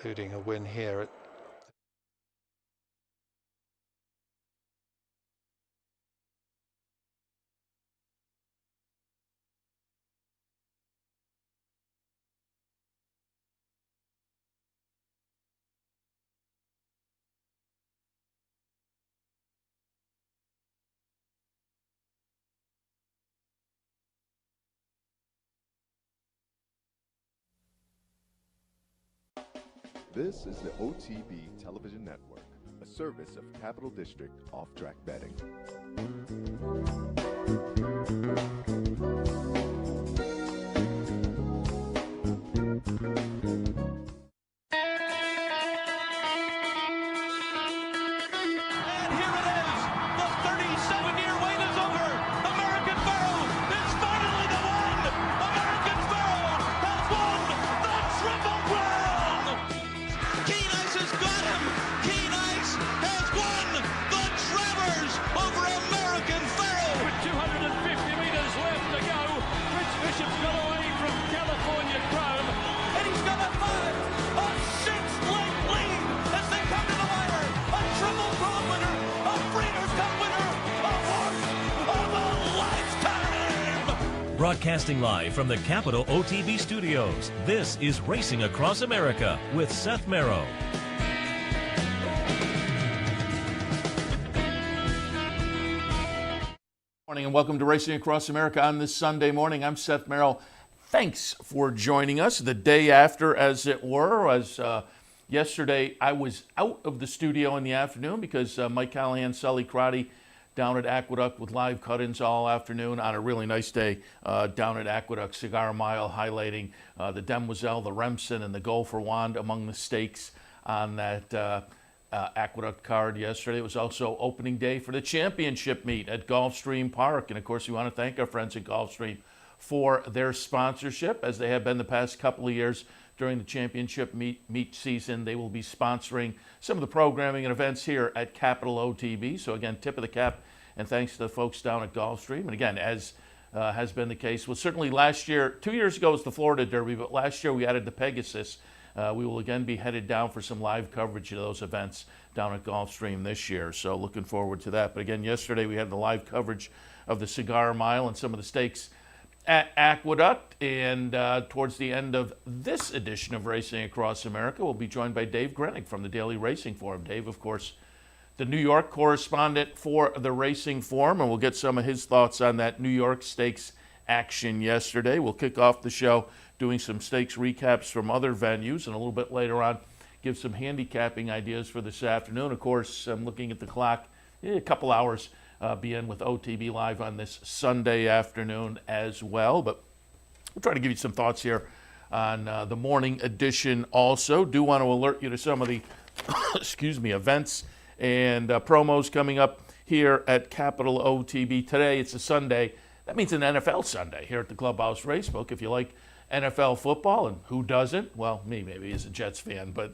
including a win here at This is the OTB Television Network, a service of Capital District Off-Track Betting. Broadcasting live from the Capital OTB studios, this is Racing Across America with Seth Merrow. Morning and welcome to Racing Across America on this Sunday morning. I'm Seth Merrow. Thanks for joining us the day after, as it were. As yesterday, I was out of the studio in the afternoon because Mike Callahan, Sully Crotty down at Aqueduct with live cut-ins all afternoon on a really nice day down at Aqueduct Cigar Mile, highlighting the Demoiselle, the Remsen, and the Golfer Wand among the stakes on that Aqueduct card yesterday. It was also opening day for the championship meet at Gulfstream Park. And of course, we want to thank our friends at Gulfstream for their sponsorship, as they have been the past couple of years during the championship meet season. They will be sponsoring some of the programming and events here at Capital OTB. So again, tip of the cap and thanks to the folks down at Gulfstream. And again, as has been the case, well, certainly last year, 2 years ago was the Florida Derby, but last year we added the Pegasus. We will again be headed down for some live coverage of those events down at Gulfstream this year. So looking forward to that. But again, yesterday we had the live coverage of the Cigar Mile and some of the stakes at Aqueduct. And towards the end of this edition of Racing Across America, we'll be joined by Dave Grenig from the Daily Racing Form. Dave, of course, the New York correspondent for the Racing Form, and we'll get some of his thoughts on that New York Stakes action yesterday. We'll kick off the show doing some stakes recaps from other venues, and a little bit later on give some handicapping ideas for this afternoon. Of course, I'm looking at the clock, a couple hours be in with OTB Live on this Sunday afternoon as well. But we'll try to give you some thoughts here on the morning edition also. Do want to alert you to some of the events and promos coming up here at Capital OTB. Today, it's a Sunday. That means an NFL Sunday here at the Clubhouse Racebook. If you like NFL football, and who doesn't? Well, me maybe as a Jets fan, but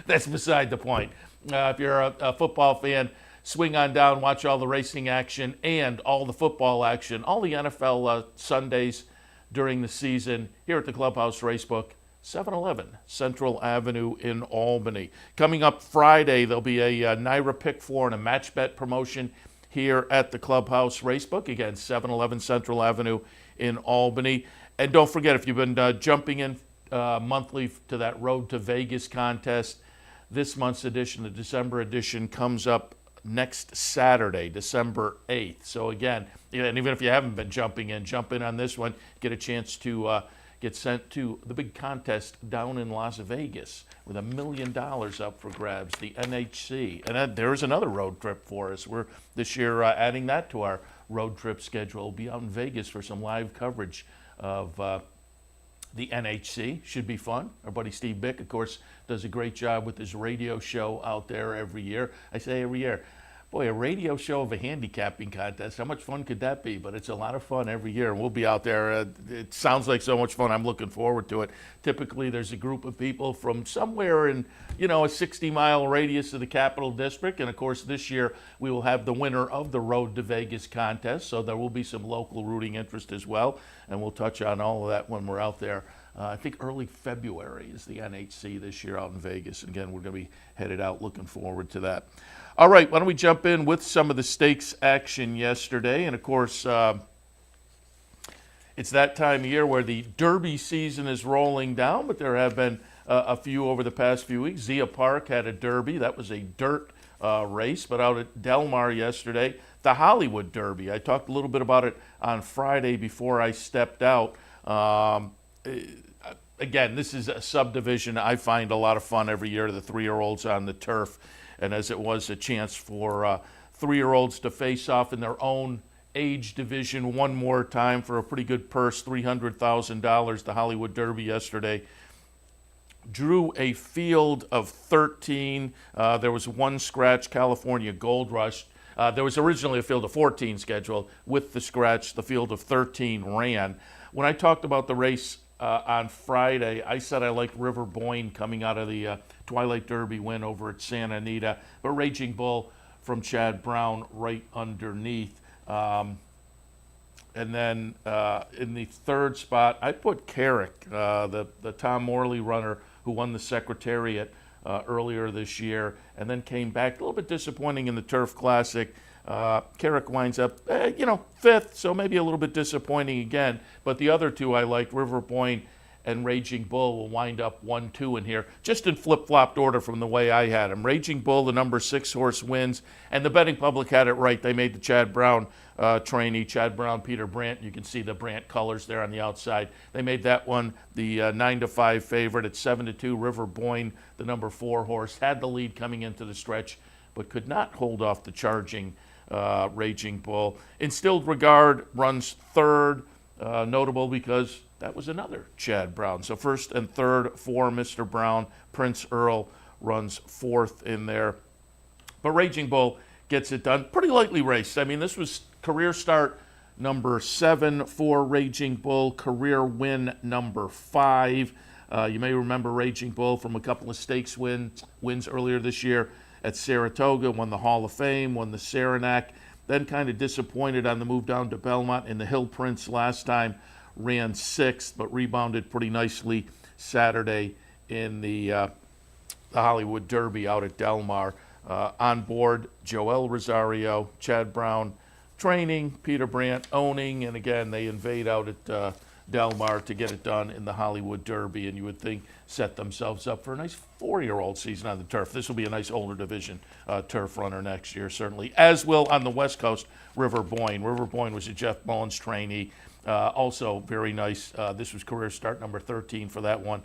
that's beside the point. If you're a football fan, swing on down, watch all the racing action and all the football action, all the NFL Sundays during the season here at the Clubhouse Racebook, 711 Central Avenue in Albany. Coming up Friday, there'll be a NYRA Pick 4 and a match bet promotion here at the Clubhouse Racebook. Again, 711 Central Avenue in Albany. And don't forget, if you've been jumping in monthly to that Road to Vegas contest, this month's edition, the December edition, comes up next Saturday, December 8th. So again, and even if you haven't been jumping in, jump in on this one, get a chance to get sent to the big contest down in Las Vegas with $1 million up for grabs, the NHC. And there's another road trip for us. We're this year adding that to our road trip schedule. We'll be out in Vegas for some live coverage of the NHC. Should be fun. Our buddy Steve Bick, of course, does a great job with his radio show out there every year. I say every year. Boy, a radio show of a handicapping contest. How much fun could that be? But it's a lot of fun every year. We'll be out there. It sounds like so much fun. I'm looking forward to it. Typically, there's a group of people from somewhere in, a 60-mile radius of the Capital District. And, of course, this year we will have the winner of the Road to Vegas contest. So there will be some local rooting interest as well. And we'll touch on all of that when we're out there I think early February is the NHC this year out in Vegas. And again, we're going to be headed out, looking forward to that. All right, why don't we jump in with some of the stakes action yesterday. And of course, it's that time of year where the Derby season is rolling down, but there have been a few over the past few weeks. Zia Park had a Derby. That was a dirt race, but out at Del Mar yesterday, the Hollywood Derby. I talked a little bit about it on Friday before I stepped out. Again, this is a subdivision I find a lot of fun every year, the 3-year-olds on the turf. And as it was a chance for 3-year-olds to face off in their own age division one more time for a pretty good purse, $300,000. The Hollywood Derby yesterday drew a field of 13. There was one scratch, California Gold Rush. There was originally a field of 14 scheduled. With the scratch, the field of 13 ran. When I talked about the race on Friday, I said I liked River Boyne coming out of the Twilight Derby win over at Santa Anita, but Raging Bull from Chad Brown right underneath. And then in the third spot, I put Carrick, the Tom Morley runner who won the Secretariat earlier this year and then came back. A little bit disappointing in the Turf Classic. Carrick winds up, fifth, so maybe a little bit disappointing again. But the other two I like, River Boyne and Raging Bull, will wind up 1-2 in here, just in flip-flopped order from the way I had them. Raging Bull, the number 6 horse, wins, and the betting public had it right. They made the Chad Brown trainee, Chad Brown, Peter Brandt. You can see the Brandt colors there on the outside. They made that one the 9-5 favorite at 7-2. River Boyne, the number 4 horse, had the lead coming into the stretch, but could not hold off the charging Raging Bull. Instilled Regard runs third, notable because that was another Chad Brown. So first and third for Mr. Brown. Prince Earl runs fourth in there. But Raging Bull gets it done. Pretty lightly raced. I mean, this was career start number 7 for Raging Bull, career win number 5. You may remember Raging Bull from a couple of stakes wins earlier this year at Saratoga, won the Hall of Fame, won the Saranac, then kind of disappointed on the move down to Belmont in the Hill Prince last time, ran 6th, but rebounded pretty nicely Saturday in the Hollywood Derby out at Del Mar. On board, Joel Rosario, Chad Brown training, Peter Brandt owning, and again, they invade out at Del Mar to get it done in the Hollywood Derby, and you would think set themselves up for a nice 4-year-old season on the turf. This will be a nice older division turf runner next year, certainly, as will on the West Coast, River Boyne. River Boyne was a Jeff Mullins trainee, also very nice. This was career start number 13 for that one.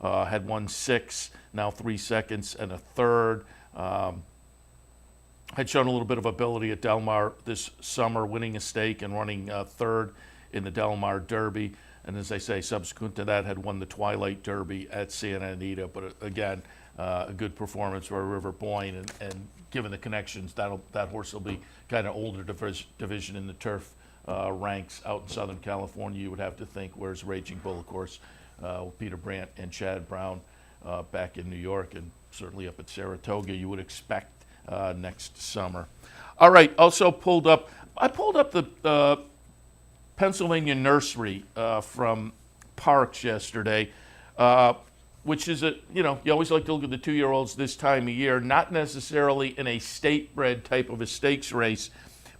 Had won 6, now 3 seconds and a third. Had shown a little bit of ability at Del Mar this summer, winning a stake and running third in the Del Mar Derby. And as I say, subsequent to that, had won the Twilight Derby at Santa Anita. But again, a good performance for River Boyne. And given the connections, that horse will be kind of older division in the turf ranks out in Southern California, you would have to think. Whereas Raging Bull, of course, with Peter Brandt and Chad Brown back in New York and certainly up at Saratoga, you would expect next summer. All right, also I pulled up the Pennsylvania Nursery from Parks yesterday, which is you always like to look at the 2-year-olds this time of year, not necessarily in a state-bred type of a stakes race,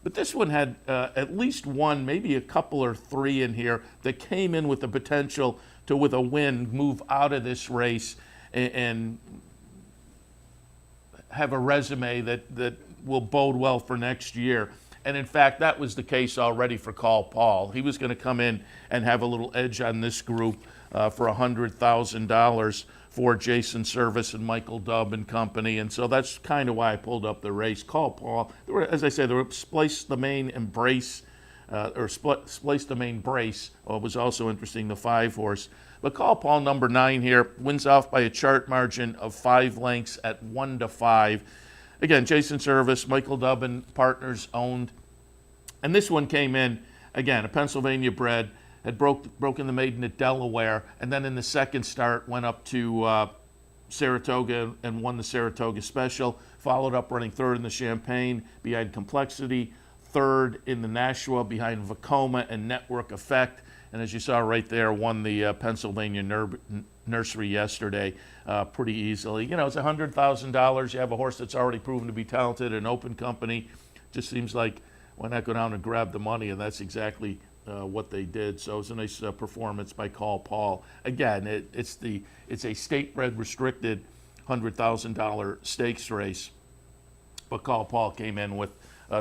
but this one had at least one, maybe a couple or 3 in here that came in with the potential to, with a win, move out of this race and have a resume that will bode well for next year. And in fact, that was the case already for Call Paul. He was going to come in and have a little edge on this group for $100,000 for Jason Service and Michael Dubb and company. And so that's kind of why I pulled up the race. Call Paul, as I said, there were Splice the Main Embrace, Splice the Main Brace. It was also interesting, the 5 horse. But Call Paul, number 9 here, wins off by a chart margin of 5 lengths at 1-5. Again, Jason Service, Michael Dubb and partners owned. And this one came in, again, a Pennsylvania bred, had broken the maiden at Delaware, and then in the second start went up to Saratoga and won the Saratoga Special, followed up running third in the Champaign behind Complexity, third in the Nashua behind Vacoma and Network Effect, and as you saw right there, won the Pennsylvania Nursery yesterday pretty easily. You know, it's $100,000. You have a horse that's already proven to be talented, an open company. Just seems like why not go down and grab the money, and that's exactly what they did. So it was a nice performance by Call Paul. Again, it's a state-bred restricted $100,000 stakes race, but Call Paul came in with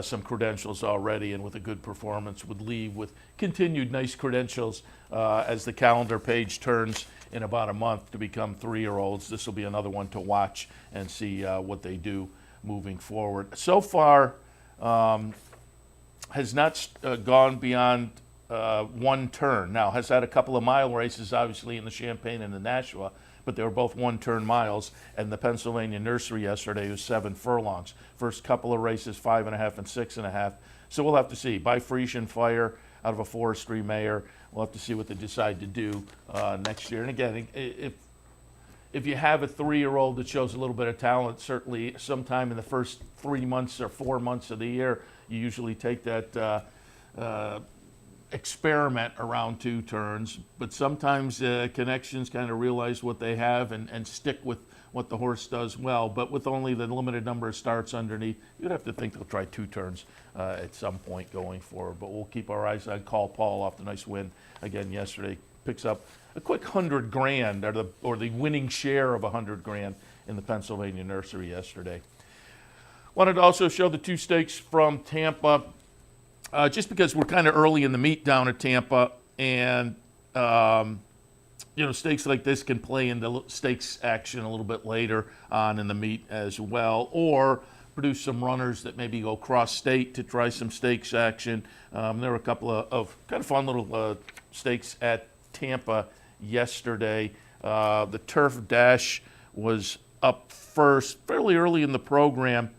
some credentials already, and with a good performance would leave with continued nice credentials as the calendar page turns in about a month to become 3-year-olds. This will be another one to watch and see what they do moving forward. So far, has not gone beyond one turn. Now, has had a couple of mile races, obviously, in the Champaign and the Nashua, but they were both one-turn miles, and the Pennsylvania Nursery yesterday was 7 furlongs. First couple of races, 5.5 and 6.5. So we'll have to see. By Frisian Fire out of a Forestry Mare. We'll have to see what they decide to do next year. And again, if you have a 3-year-old that shows a little bit of talent, certainly sometime in the first 3 months or 4 months of the year, you usually take that experiment around 2 turns, but sometimes connections kind of realize what they have and stick with what the horse does well. But with only the limited number of starts underneath, you'd have to think they'll try 2 turns at some point going forward. But we'll keep our eyes on Call Paul off the nice win again yesterday. Picks up a quick $100,000 or the winning share of $100,000 in the Pennsylvania Nursery yesterday. Wanted to also show the 2 stakes from Tampa. Just because we're kind of early in the meet down at Tampa, and stakes like this can play into stakes action a little bit later on in the meet as well, or produce some runners that maybe go cross-state to try some stakes action. There were a couple of kind of fun little stakes at Tampa yesterday. The Turf Dash was up first fairly early in the program.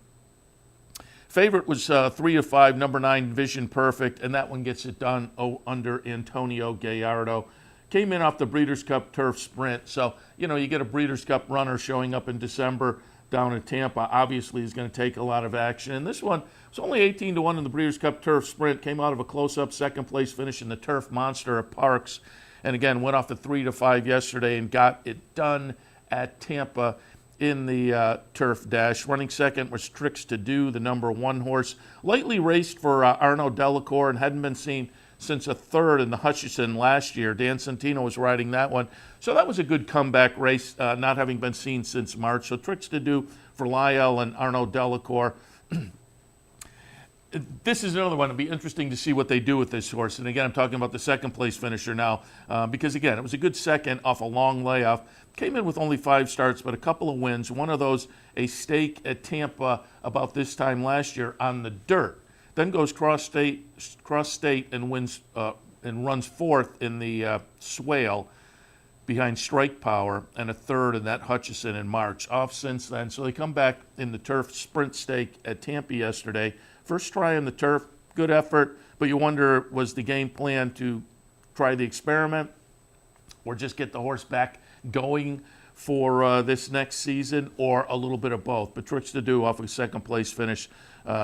Favorite was 3-5, number 9, Vision Perfect, and that one gets it done under Antonio Gallardo. Came in off the Breeders' Cup Turf Sprint, so, you get a Breeders' Cup runner showing up in December down in Tampa. Obviously, is going to take a lot of action. And this one was only 18-1 in the Breeders' Cup Turf Sprint. Came out of a close-up second-place finish in the Turf Monster at Parks. And again, went off the 3-5 yesterday and got it done at Tampa in the Turf Dash. Running second was Tricks to Do, the number 1 horse. Lightly raced for Arnaud Delacour and hadn't been seen since a third in the Hutchison last year. Dan Santino was riding that one. So that was a good comeback race, not having been seen since March. So Tricks to Do for Lyell and Arnaud Delacour. This is another one. It'll be interesting to see what they do with this horse. And again, I'm talking about the second-place finisher now because, again, it was a good second off a long layoff. Came in with only 5 starts, but a couple of wins. One of those, a stake at Tampa about this time last year on the dirt. Then goes cross-state and wins and runs 4th in the Swale behind Strike Power, and a 3rd in that Hutchison in March. Off since then. So they come back in the Turf Sprint stake at Tampa yesterday. First try on the turf, good effort, but you wonder, was the game plan to try the experiment or just get the horse back going for this next season, or a little bit of both? But Tricks to Do off a second-place finish,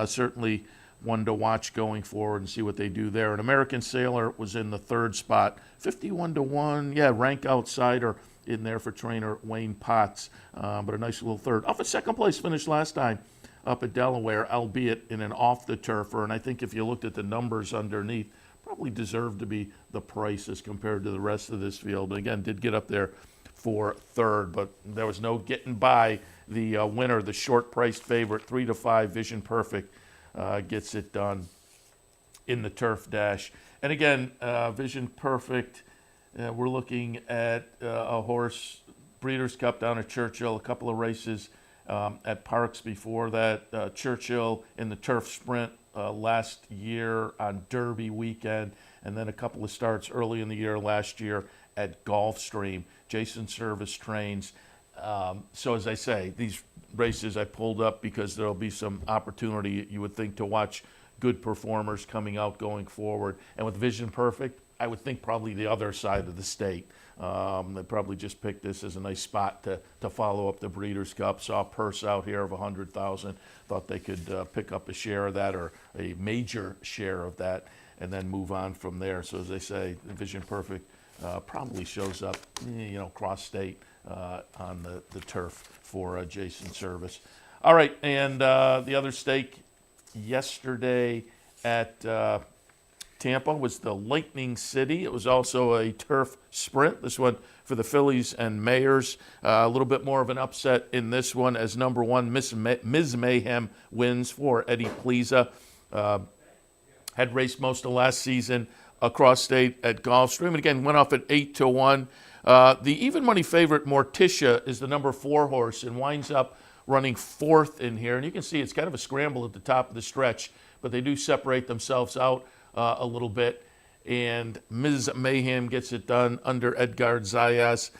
certainly one to watch going forward and see what they do there. An American Sailor was in the 3rd spot, 51-1, rank outsider in there for trainer Wayne Potts, but a nice little 3rd. Off a second-place finish last time up at Delaware, albeit in an off-the-turfer, and I think if you looked at the numbers underneath, probably deserved to be the price as compared to the rest of this field. But again, did get up there for 3rd, but there was no getting by the winner, the short-priced favorite, 3-5, Vision Perfect, gets it done in the Turf Dash. And again, Vision Perfect, we're looking at a horse, Breeders' Cup down at Churchill, a couple of races at Parks before that. Churchill in the Turf Sprint last year on Derby weekend, and then a couple of starts early in the year last year at Gulfstream. Jason Service trains. So as I say, these races I pulled up because there'll be some opportunity, you would think, to watch good performers coming out going forward. And with Vision Perfect, I would think probably the other side of the state. They probably just picked this as a nice spot to follow up the Breeders' Cup. Saw a purse out here of $100,000. Thought they could pick up a share of that, or a major share of that. and then move on from there. So as they say, Vision Perfect probably shows up, cross state on the turf for Jason Service. All right, and the other stake yesterday at Tampa was the Lightning City. It was also a turf sprint. This one for the Phillies and Mayors. A little bit more of an upset in this one as number one, Ms. Mayhem wins for Eddie Pliza. Had raced most of last season across state at Gulfstream, and again went off at 8-1. The even money favorite Morticia is the number 4 horse and winds up running 4th in here. And you can see it's kind of a scramble at the top of the stretch, but they do separate themselves out a little bit. And Ms. Mayhem gets it done under Edgar Zayas.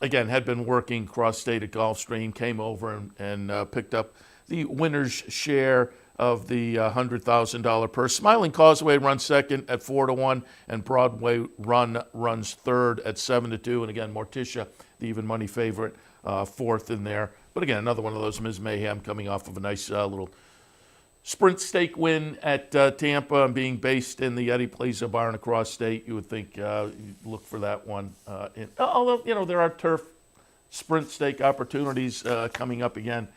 Again, had been working cross-state at Gulfstream, came over and picked up the winner's share of the $100,000 purse. Smiling Causeway runs second at 4-1, and Broadway Run runs third at 7-2. And again, Morticia, the even money favorite, 4th in there. But again, another one of those Ms. Mayhem coming off of a nice little sprint stake win at Tampa and being based in the Eddie Pliza barn across state. You would think you'd look for that one. Although, there are turf sprint stake opportunities coming up again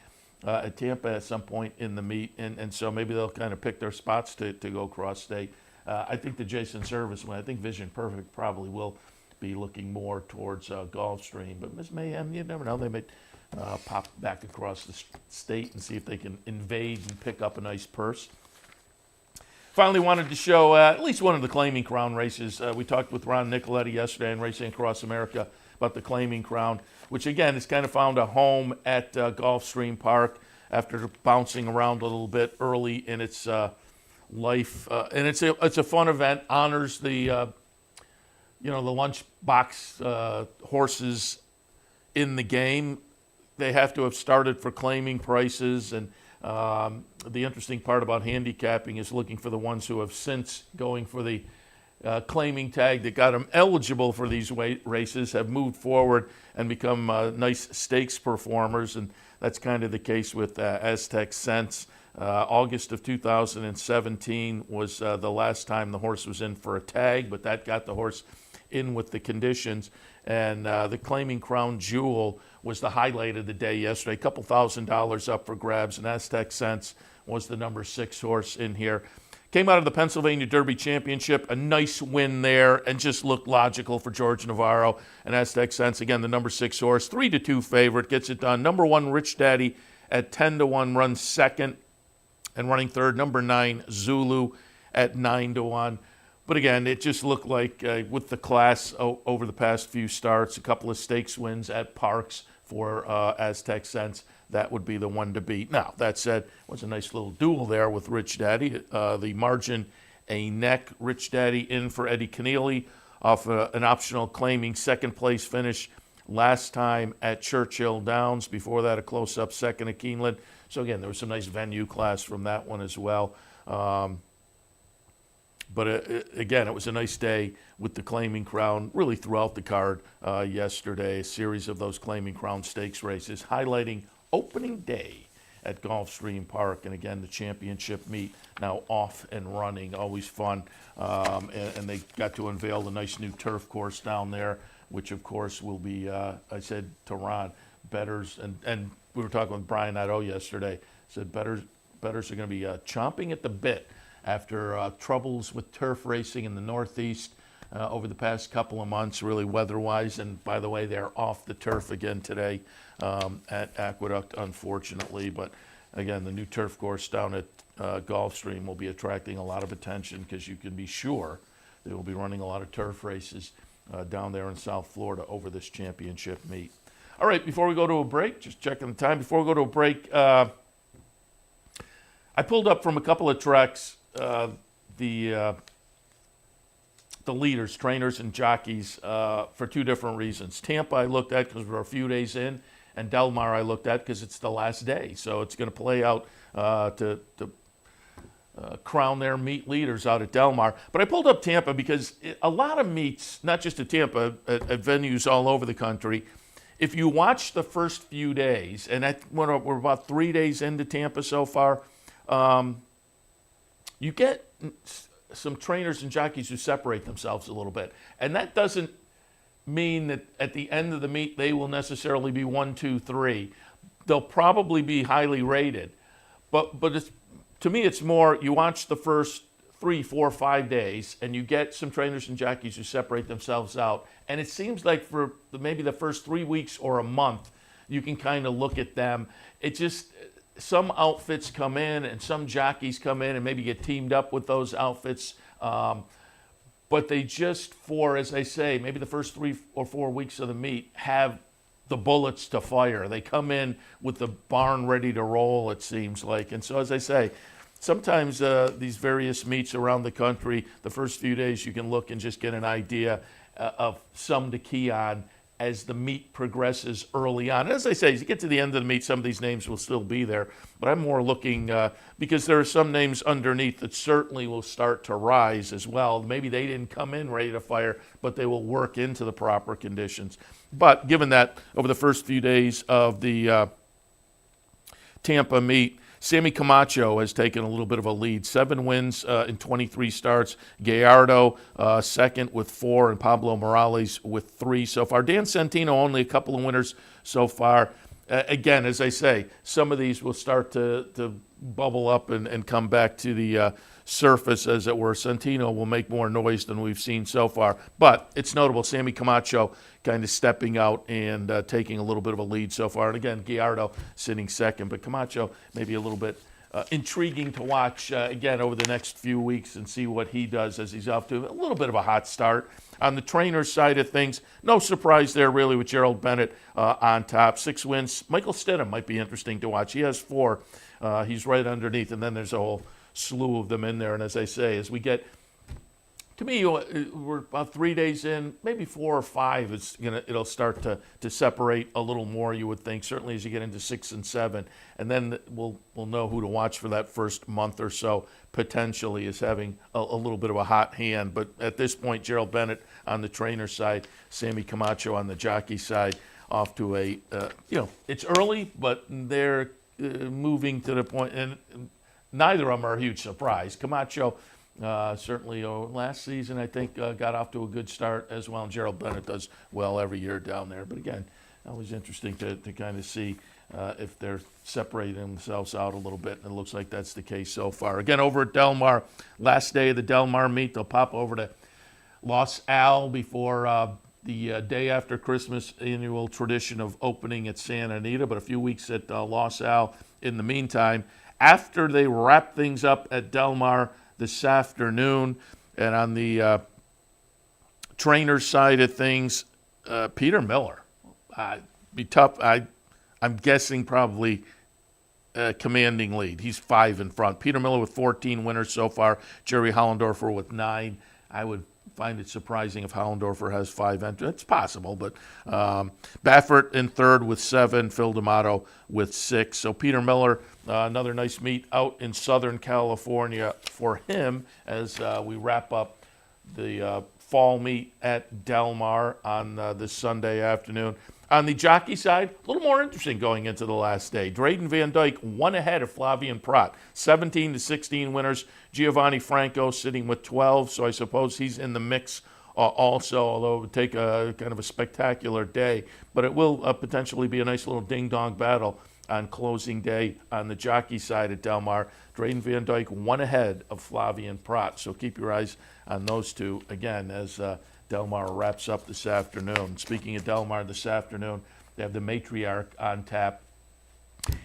at Tampa at some point in the meet. And so maybe they'll kind of pick their spots to go cross state. I think the Jason Service one, I think Vision Perfect probably will be looking more towards Gulfstream. But Ms. Mayhem, you never know. They may pop back across the state and see if they can invade and pick up a nice purse. Finally wanted to show at least one of the Claiming Crown races. We talked with Ron Nicoletti yesterday in Racing Across America about the Claiming Crown, which again has kind of found a home at Gulfstream Park after bouncing around a little bit early in its life. And it's a fun event, honors the the lunchbox horses in the game. They have to have started for claiming prices, and the interesting part about handicapping is looking for the ones who have since going for the claiming tag that got them eligible for these races, have moved forward and become nice stakes performers, and that's kind of the case with Aztec Sense. August of 2017 was the last time the horse was in for a tag, but that got the horse in with the conditions. And the Claiming Crown Jewel was the highlight of the day yesterday. A couple $1,000s up for grabs, and Aztec Sense was the number 6 horse in here. Came out of the Pennsylvania Derby Championship, a nice win there, and just looked logical for George Navarro. And Aztec Sense, again, the number 6 horse, 3-2 favorite, gets it done. Number 1, Rich Daddy at 10-1, runs second, and running third, number 9, Zulu at 9-1. But again, it just looked like with the class over the past few starts, a couple of stakes wins at Parks for Aztec Sense, that would be the one to beat. Now, that said, it was a nice little duel there with Rich Daddy. The margin, a neck. Rich Daddy in for Eddie Keneally off an optional claiming second place finish last time at Churchill Downs. Before that, a close-up second at Keeneland. So again, there was some nice venue class from that one as well. But again, it was a nice day with the Claiming Crown really throughout the card yesterday. A series of those Claiming Crown Stakes races highlighting opening day at Gulfstream Park. And again, the championship meet now off and running, always fun. And they got to unveil the nice new turf course down there, which of course will be, I said to Ron, bettors, and we were talking with Brian Nadeau yesterday, said bettors are going to be chomping at the bit after troubles with turf racing in the Northeast over the past couple of months, really weather-wise. And by the way, they're off the turf again today at Aqueduct, unfortunately. But again, the new turf course down at Gulfstream will be attracting a lot of attention because you can be sure they will be running a lot of turf races down there in South Florida over this championship meet. All right, before we go to a break, just checking the time. Before we go to a break, I pulled up from a couple of tracks the leaders, trainers, and jockeys for two different reasons. Tampa I looked at because we're a few days in, and Del Mar I looked at because it's the last day. So it's going to play out to crown their meet leaders out at Del Mar. But I pulled up Tampa because a lot of meets, not just at Tampa, at venues all over the country, if you watch the first few days, and we're about 3 days into Tampa so far, you get some trainers and jockeys who separate themselves a little bit. And that doesn't mean that at the end of the meet they will necessarily be 1, 2, 3. They'll probably be highly rated. But it's, to me, it's more you watch the first 3, 4, 5 days and you get some trainers and jockeys who separate themselves out. And it seems like for maybe the first 3 weeks or a month, you can kind of look at them. It just, some outfits come in and some jockeys come in and maybe get teamed up with those outfits. But they just, for, as I say, maybe the first 3 or 4 weeks of the meet, have the bullets to fire. They come in with the barn ready to roll, it seems like. And so, as I say, sometimes these various meets around the country, the first few days you can look and just get an idea of some to key on as the meet progresses early on. As I say, as you get to the end of the meet, some of these names will still be there. But I'm more looking, because there are some names underneath that certainly will start to rise as well. Maybe they didn't come in ready to fire, but they will work into the proper conditions. But given that over the first few days of the Tampa meet, Sammy Camacho has taken a little bit of a lead. 7 wins in 23 starts. Gallardo second with 4, and Pablo Morales with 3 so far. Dan Santino only a couple of winners so far. Again, as I say, some of these will start to bubble up and come back to the surface, as it were. Santino will make more noise than we've seen so far. But it's notable, Sammy Camacho kind of stepping out and taking a little bit of a lead so far. And again, Gallardo sitting second. But Camacho maybe a little bit intriguing to watch, again, over the next few weeks and see what he does as he's off to a little bit of a hot start. On the trainer side of things, no surprise there really with Gerald Bennett on top. 6 wins. Michael Stidham might be interesting to watch. He has 4. He's right underneath, and then there's a whole slew of them in there. And as I say, as we get, to me, we're about 3 days in, maybe 4 or 5. It'll start to separate a little more, you would think. Certainly as you get into 6 and 7, and then we'll know who to watch for that first month or so. Potentially is having a little bit of a hot hand, but at this point, Gerald Bennett on the trainer side, Sammy Camacho on the jockey side, off to a it's early, but they're moving to the point, and neither of them are a huge surprise. Camacho. Certainly last season, I think, got off to a good start as well. And Gerald Bennett does well every year down there. But again, always interesting to kind of see if they're separating themselves out a little bit. And it looks like that's the case so far. Again, over at Del Mar, last day of the Del Mar meet, they'll pop over to Los Al before the day after Christmas annual tradition of opening at Santa Anita. But a few weeks at Los Al in the meantime. After they wrap things up at Del Mar this afternoon, and on the trainer side of things, Peter Miller. Be tough. I'm guessing probably commanding lead. He's 5 in front. Peter Miller with 14 winners so far. Jerry Hollendorfer with 9. I would find it surprising if Hollendorfer has 5 entries. It's possible, but Baffert in third with 7. Phil D'Amato with 6. So Peter Miller, another nice meet out in Southern California for him as we wrap up the fall meet at Del Mar on this Sunday afternoon. On the jockey side, a little more interesting going into the last day. Drayden Van Dyke 1 ahead of Flavien Prat. 17-16 winners. Giovanni Franco sitting with 12, so I suppose he's in the mix also, although it would take a kind of a spectacular day. But it will potentially be a nice little ding-dong battle on closing day on the jockey side at Del Mar. Drayden Van Dyke 1 ahead of Flavien Prat, so keep your eyes on those two again as Del Mar wraps up this afternoon. Speaking of Del Mar this afternoon, they have the Matriarch on tap.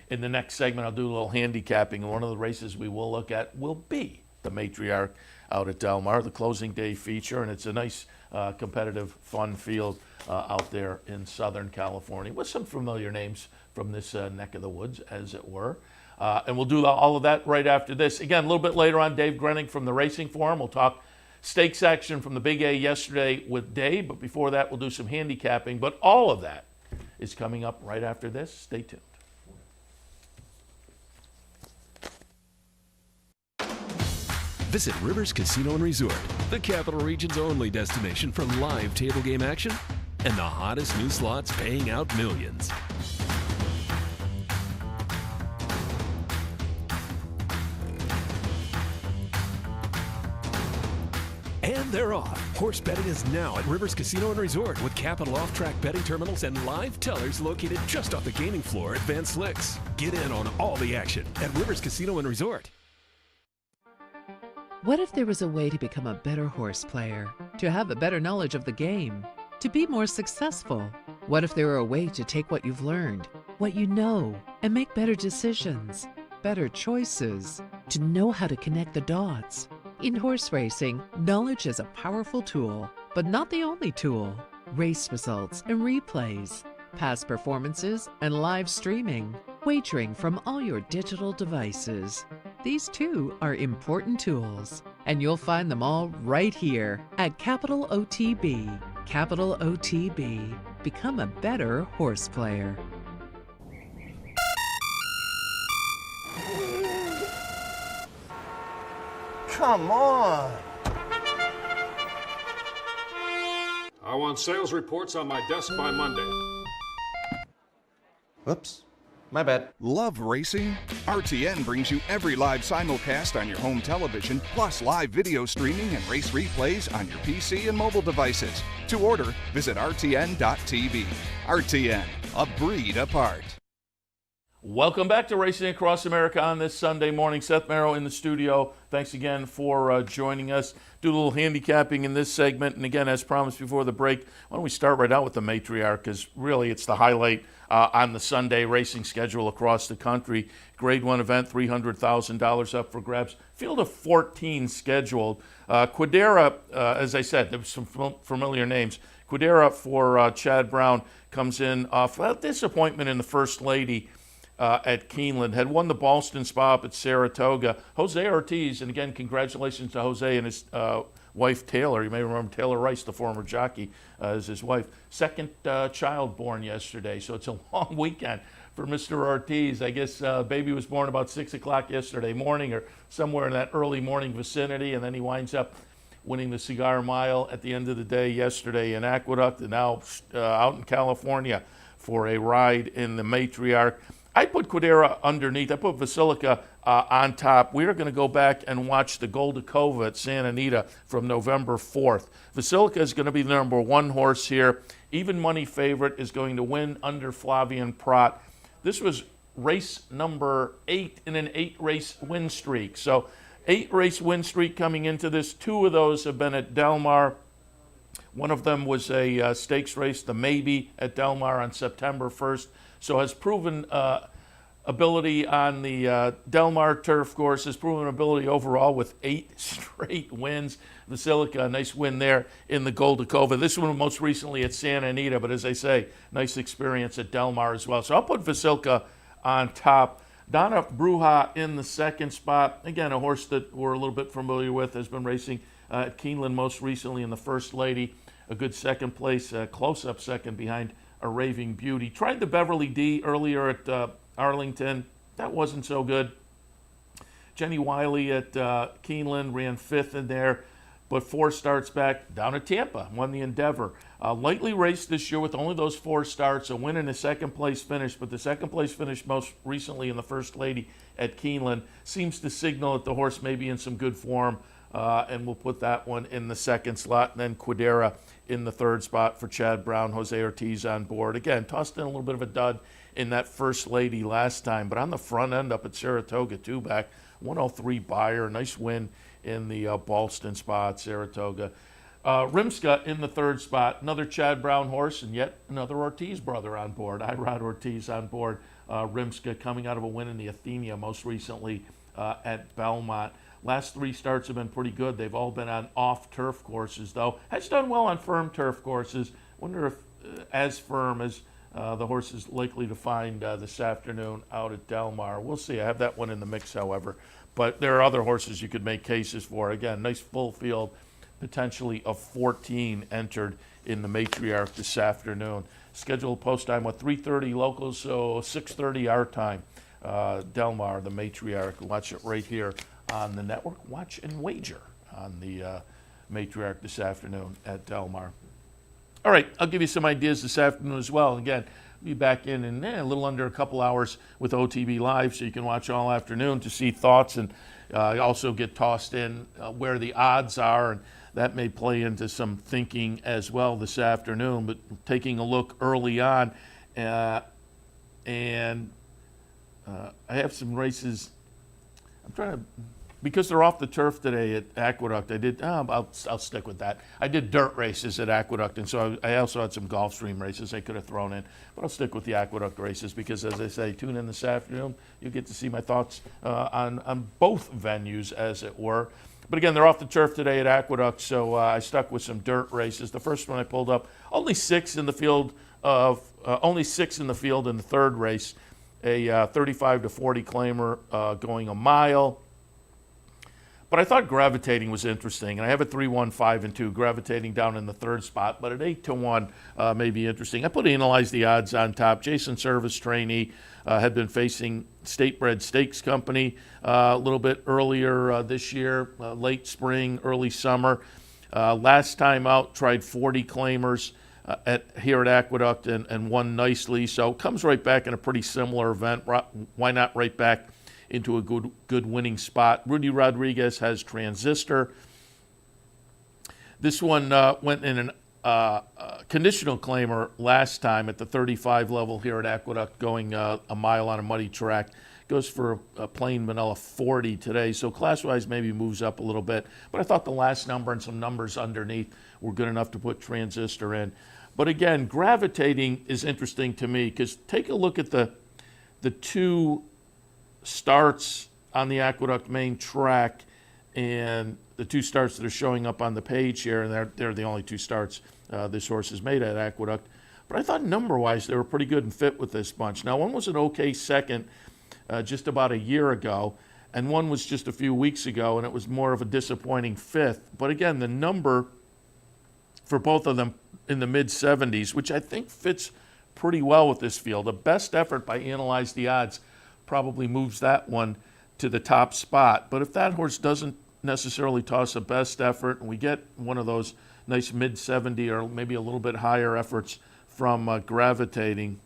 In the next segment, I'll do a little handicapping. One of the races we will look at will be the Matriarch out at Del Mar, the closing day feature, and it's a nice, competitive, fun field out there in Southern California with some familiar names from this neck of the woods, as it were. And we'll do all of that right after this. Again, a little bit later on, Dave Grenning from the Racing Forum. We'll talk stakes action from the Big A yesterday with Dave, but before that, we'll do some handicapping. But all of that is coming up right after this. Stay tuned. Visit Rivers Casino and Resort, the Capital Region's only destination for live table game action and the hottest new slots paying out millions. and they're off. Horse betting is now at Rivers Casino and Resort with Capital off-track betting terminals and live tellers located just off the gaming floor at Van Slyck's. Get in on all the action at Rivers Casino and Resort. What if there was a way to become a better horse player, to have a better knowledge of the game, to be more successful? What if there were a way to take what you've learned, what you know, and make better decisions, better choices, to know how to connect the dots? In horse racing, knowledge is a powerful tool, but not the only tool. Race results and replays, past performances and live streaming, wagering from all your digital devices. These too are important tools, and you'll find them all right here at Capital OTB. Capital OTB. Become a better horse player. Come on! I want sales reports on my desk by Monday. Whoops. My bad. Love racing? RTN brings you every live simulcast on your home television, plus live video streaming and race replays on your PC and mobile devices. To order, visit rtn.tv. RTN, a breed apart. Welcome back to Racing Across America on this Sunday morning. Seth Merrow in the studio. Thanks again for joining us. Do a little handicapping in this segment. And again, as promised before the break, why don't we start right out with the Matriarch, because really it's the highlight on the Sunday racing schedule across the country. Grade 1 event, $300,000 up for grabs. Field of 14 scheduled. Quidera, as I said, there were some familiar names. Quidera for Chad Brown comes in off a disappointment in the First Lady at Keeneland, had won the Ballston Spa up at Saratoga. Jose Ortiz, and again, congratulations to Jose and his wife Taylor. You may remember Taylor Rice, the former jockey, is his wife. Second child born yesterday, so it's a long weekend for Mr. Ortiz. I guess baby was born about 6 o'clock yesterday morning or somewhere in that early morning vicinity, and then he winds up winning the Cigar Mile at the end of the day yesterday in Aqueduct, and now out in California for a ride in the Matriarch. I put Quidera underneath. I put Basilica on top. We are going to go back and watch the Goldacova at Santa Anita from November 4th. Basilica is going to be the number one horse here. Even money favorite, is going to win under Flavien Prat. This was race number 8 in an 8-race win streak. So 8-race win streak coming into this. 2 of those have been at Del Mar. One of them was a stakes race, the Maybe at Del Mar on September 1st. So has proven ability on the Del Mar turf course, has proven ability overall with 8 straight wins. Basilica, a nice win there in the Goldacova. This one most recently at Santa Anita, but as I say, nice experience at Del Mar as well. So I'll put Basilica on top. Donna Bruja in the second spot. Again, a horse that we're a little bit familiar with, has been racing at Keeneland most recently in the First Lady. A good second place, close-up second behind A Raving Beauty. Tried the Beverly D earlier at Arlington. That wasn't so good. Jenny Wiley at Keeneland ran 5th in there, but 4 starts back down at Tampa. Won the Endeavor. Lightly raced this year with only those 4 starts, a win and a second place finish, but the second place finish most recently in the First Lady at Keeneland seems to signal that the horse may be in some good form, and we'll put that one in the second slot. And then Quidera in the third spot for Chad Brown. Jose Ortiz on board. Again, tossed in a little bit of a dud in that First Lady last time, but on the front end up at Saratoga, 2-back, 103 buyer, nice win in the Ballston Spa at Saratoga. Rimska in the third spot, another Chad Brown horse, and yet another Ortiz brother on board. Irod Ortiz on board. Rimska coming out of a win in the Athenia most recently at Belmont. Last 3 starts have been pretty good. They've all been on off-turf courses, though. Has done well on firm turf courses. Wonder if as firm as the horse is likely to find this afternoon out at Del Mar. We'll see. I have that one in the mix, however. But there are other horses you could make cases for. Again, nice full field, potentially of 14 entered in the Matriarch this afternoon. Scheduled post time with 3:30 locals, so 6:30 our time. Del Mar, the Matriarch. Watch it right here on the network. Watch and wager on the Matriarch this afternoon at Del Mar. All right, I'll give you some ideas this afternoon as well. Again, be back in a little under a couple hours with OTB Live, so you can watch all afternoon to see thoughts and also get tossed in where the odds are and that may play into some thinking as well this afternoon. But taking a look early on, and I have some races. I'm trying to, because they're off the turf today at Aqueduct. I'll stick with that. I did dirt races at Aqueduct, and so I also had some Gulfstream races I could have thrown in. But I'll stick with the Aqueduct races because, as I say, tune in this afternoon. You get to see my thoughts on both venues, as it were. But again, they're off the turf today at Aqueduct, so I stuck with some dirt races. The first one I pulled up, only six in the field in the third race. A 35 to 40 claimer going a mile. But I thought Gravitating was interesting, and I have a 3-1, 5 and 2 Gravitating down in the third spot, but at 8 to 1 may be interesting. I put Analyze the Odds on top. Jason Service trainee had been facing State Bred Stakes Company a little bit earlier this year, late spring, early summer. Last time out, tried 40 claimers here at Aqueduct and won nicely. So comes right back in a pretty similar event. Why not right back into a good winning spot? Rudy Rodriguez has Transistor. This one went in an conditional claimer last time at the 35 level here at Aqueduct, going a mile on a muddy track. Goes for a plain vanilla 40 today, so class-wise maybe moves up a little bit. But I thought the last number and some numbers underneath were good enough to put Transistor in. But again, Gravitating is interesting to me because take a look at the two starts on the Aqueduct main track and the two starts that are showing up on the page here, and they're the only two starts this horse has made at Aqueduct. But I thought number-wise they were pretty good and fit with this bunch. Now, one was an okay second just about a year ago, and one was just a few weeks ago, and it was more of a disappointing fifth. But again, the number for both of them in the mid-70s, which I think fits pretty well with this field. The best effort by Analyze the Odds probably moves that one to the top spot. But if that horse doesn't necessarily toss a best effort and we get one of those nice mid-70 or maybe a little bit higher efforts from Gravitating,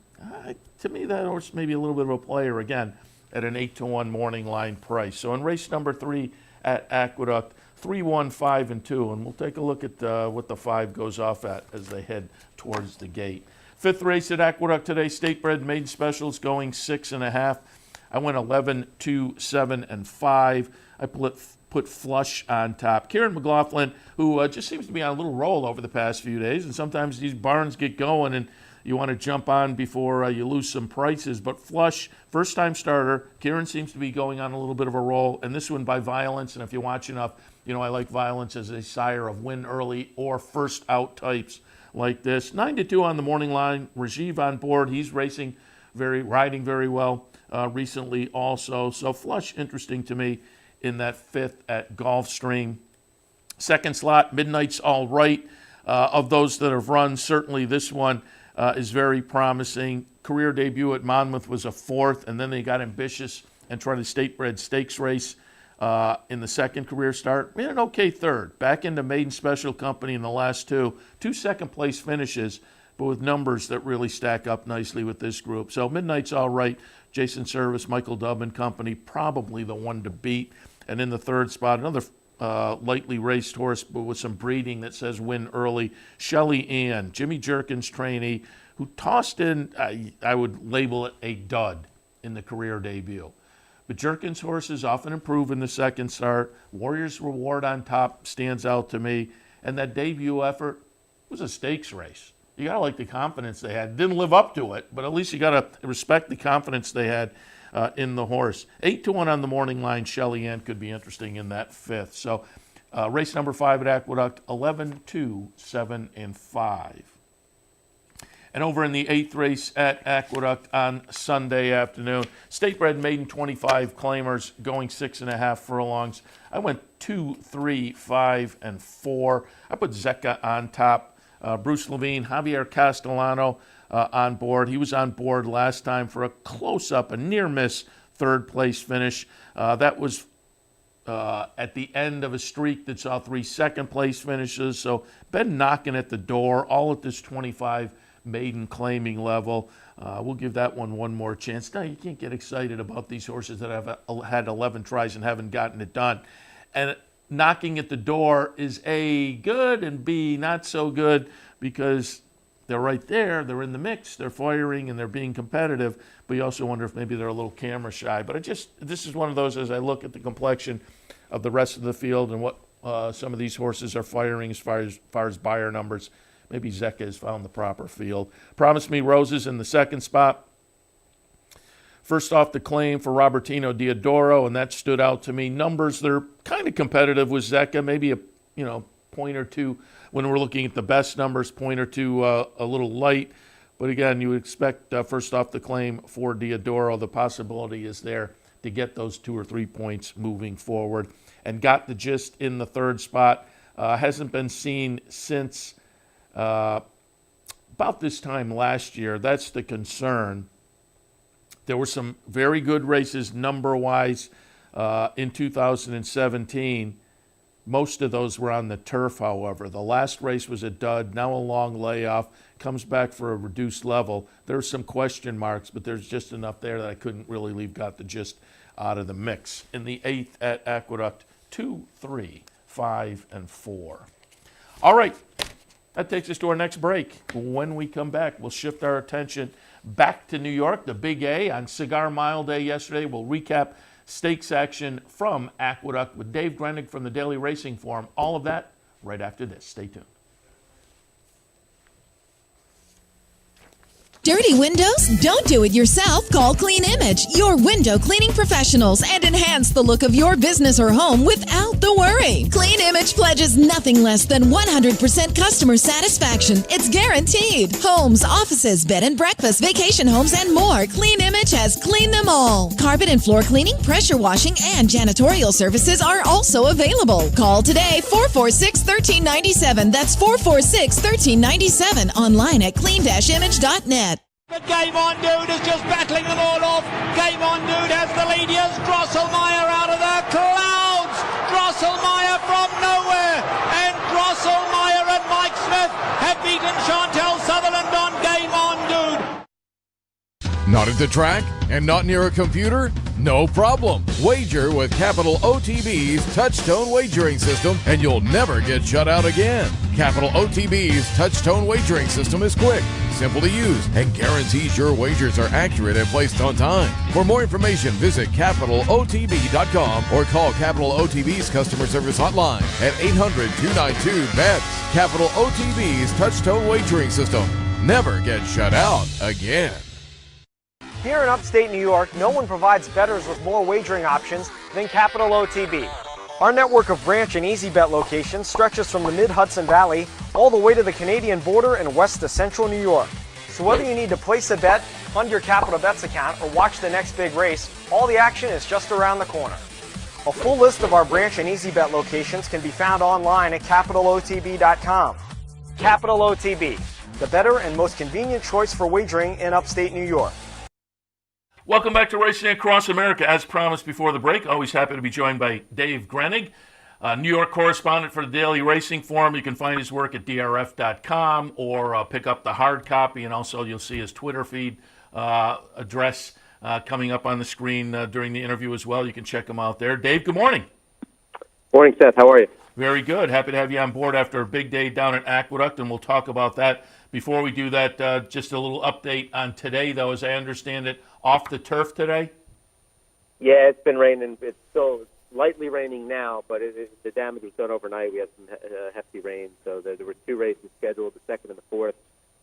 to me that horse may be a little bit of a player again at an 8 to 1 morning line price. So in race number 3 at Aqueduct, 3-1, 5 and 2, and we'll take a look at what the 5 goes off at as they head towards the gate. Fifth race at Aqueduct today, State Bred Maiden Specials going 6.5. I went 11, 2, 7 and 5. I put Flush on top. Kieran McLaughlin, who just seems to be on a little roll over the past few days, and sometimes these barns get going and you want to jump on before you lose some prices. But Flush, first-time starter. Kieran seems to be going on a little bit of a roll, and this one by Violence. And if you watch enough, you know I like Violence as a sire of win early or first out types like this. 9 to 2 on the morning line. Rajiv on board. He's riding very well recently also. So Flush, interesting to me in that fifth at Gulfstream. Second slot, Midnight's all right. Of those that have run, certainly this one is very promising. Career debut at Monmouth was a fourth, and then they got ambitious and tried a State Bred Stakes race in the second career start. We had an okay third. Back into Maiden Special Company in the last two second-place finishes, but with numbers that really stack up nicely with this group. So Midnight's all right. Jason Service, Michael Dubb and company, probably the one to beat. And in the third spot, another lightly raced horse, but with some breeding that says win early, Shelly Ann, Jimmy Jerkins trainee, who tossed in, I would label it a dud in the career debut. But Jerkins horses often improve in the second start. Warriors Reward on top stands out to me. And that debut effort was a stakes race. You got to like the confidence they had. Didn't live up to it, but at least you got to respect the confidence they had in the horse. 8 to 1 on the morning line. Shelly Ann could be interesting in that fifth. So race number 5 at Aqueduct, 11, 2, 7, and 5. And over in the 8th race at Aqueduct on Sunday afternoon, State Bred Maiden 25 claimers going 6.5 furlongs. I went 2, 3, 5, and 4. I put Zecca on top. Bruce Levine, Javier Castellano on board. He was on board last time for a close-up, a near-miss third-place finish. That was at the end of a streak that saw 3 second-place finishes. So been knocking at the door, all at this 25 maiden claiming level. We'll give that one more chance. Now, you can't get excited about these horses that have had 11 tries and haven't gotten it done. And knocking at the door is A, good, and B, not so good, because they're right there, they're in the mix, they're firing, and they're being competitive, but you also wonder if maybe they're a little camera shy. But this is one of those, as I look at the complexion of the rest of the field and what some of these horses are firing as far as buyer numbers, maybe Zeka has found the proper field. Promise Me Roses in the second spot. First off, the claim for Robertino Diodoro, and that stood out to me. Numbers, they're kind of competitive with Zeka, maybe a point or two when we're looking at the best numbers, point or two a little light. But again, you would expect, first off, the claim for Diodoro, the possibility is there to get those 2 or 3 points moving forward. And Got the Gist in the third spot. Hasn't been seen since about this time last year. That's the concern. There were some very good races number-wise in 2017. Most of those were on the turf, however. The last race was a dud, now a long layoff, comes back for a reduced level. There's some question marks, but there's just enough there that I couldn't really leave Got the Gist out of the mix. In the 8th at Aqueduct, 2, 3, 5, and 4. All right, that takes us to our next break. When we come back, we'll shift our attention back to New York, the Big A on Cigar Mile Day yesterday. We'll recap stakes action from Aqueduct with Dave Grenig from the Daily Racing Forum. All of that right after this. Stay tuned. Dirty windows? Don't do it yourself. Call Clean Image, your window cleaning professionals, and enhance the look of your business or home without the worry. Clean Image pledges nothing less than 100% customer satisfaction. It's guaranteed. Homes, offices, bed and breakfast, vacation homes, and more. Clean Image has cleaned them all. Carpet and floor cleaning, pressure washing, and janitorial services are also available. Call today, 446-1397. That's 446-1397. Online at clean-image.net. But Game On Dude is just battling them all off. Game On Dude has the lead. Here's Drosselmeyer out of the clouds. Drosselmeyer from nowhere. And Drosselmeyer and Mike Smith have beaten Chantel Sutherland on Game On Dude. Not at the track and not near a computer? No problem. Wager with Capital OTB's Touch-Tone Wagering System and you'll never get shut out again. Capital OTB's Touch-Tone Wagering System is quick, simple to use, and guarantees your wagers are accurate and placed on time. For more information, visit CapitalOTB.com or call Capital OTB's customer service hotline at 800-292-BETS. Capital OTB's Touch-Tone Wagering System. Never get shut out again. Here in upstate New York, no one provides bettors with more wagering options than Capital OTB. Our network of branch and easy bet locations stretches from the mid-Hudson Valley all the way to the Canadian border and west to central New York. So whether you need to place a bet, fund your Capital Bets account, or watch the next big race, all the action is just around the corner. A full list of our branch and easy bet locations can be found online at CapitalOTB.com. Capital OTB, the better and most convenient choice for wagering in upstate New York. Welcome back to Racing Across America. As promised before the break, always happy to be joined by Dave Grenig, New York correspondent for the Daily Racing Forum. You can find his work at drf.com or pick up the hard copy, and also you'll see his Twitter feed address coming up on the screen during the interview as well. You can check him out there. Dave, good morning. Morning, Seth. How are you? Very good. Happy to have you on board after a big day down at Aqueduct, and we'll talk about that. Before we do that, just a little update on today, though, as I understand it, off the turf today? Yeah, it's been raining. It's still lightly raining now, but the damage was done overnight. We had some hefty rain, so there were 2 races scheduled. The second and the fourth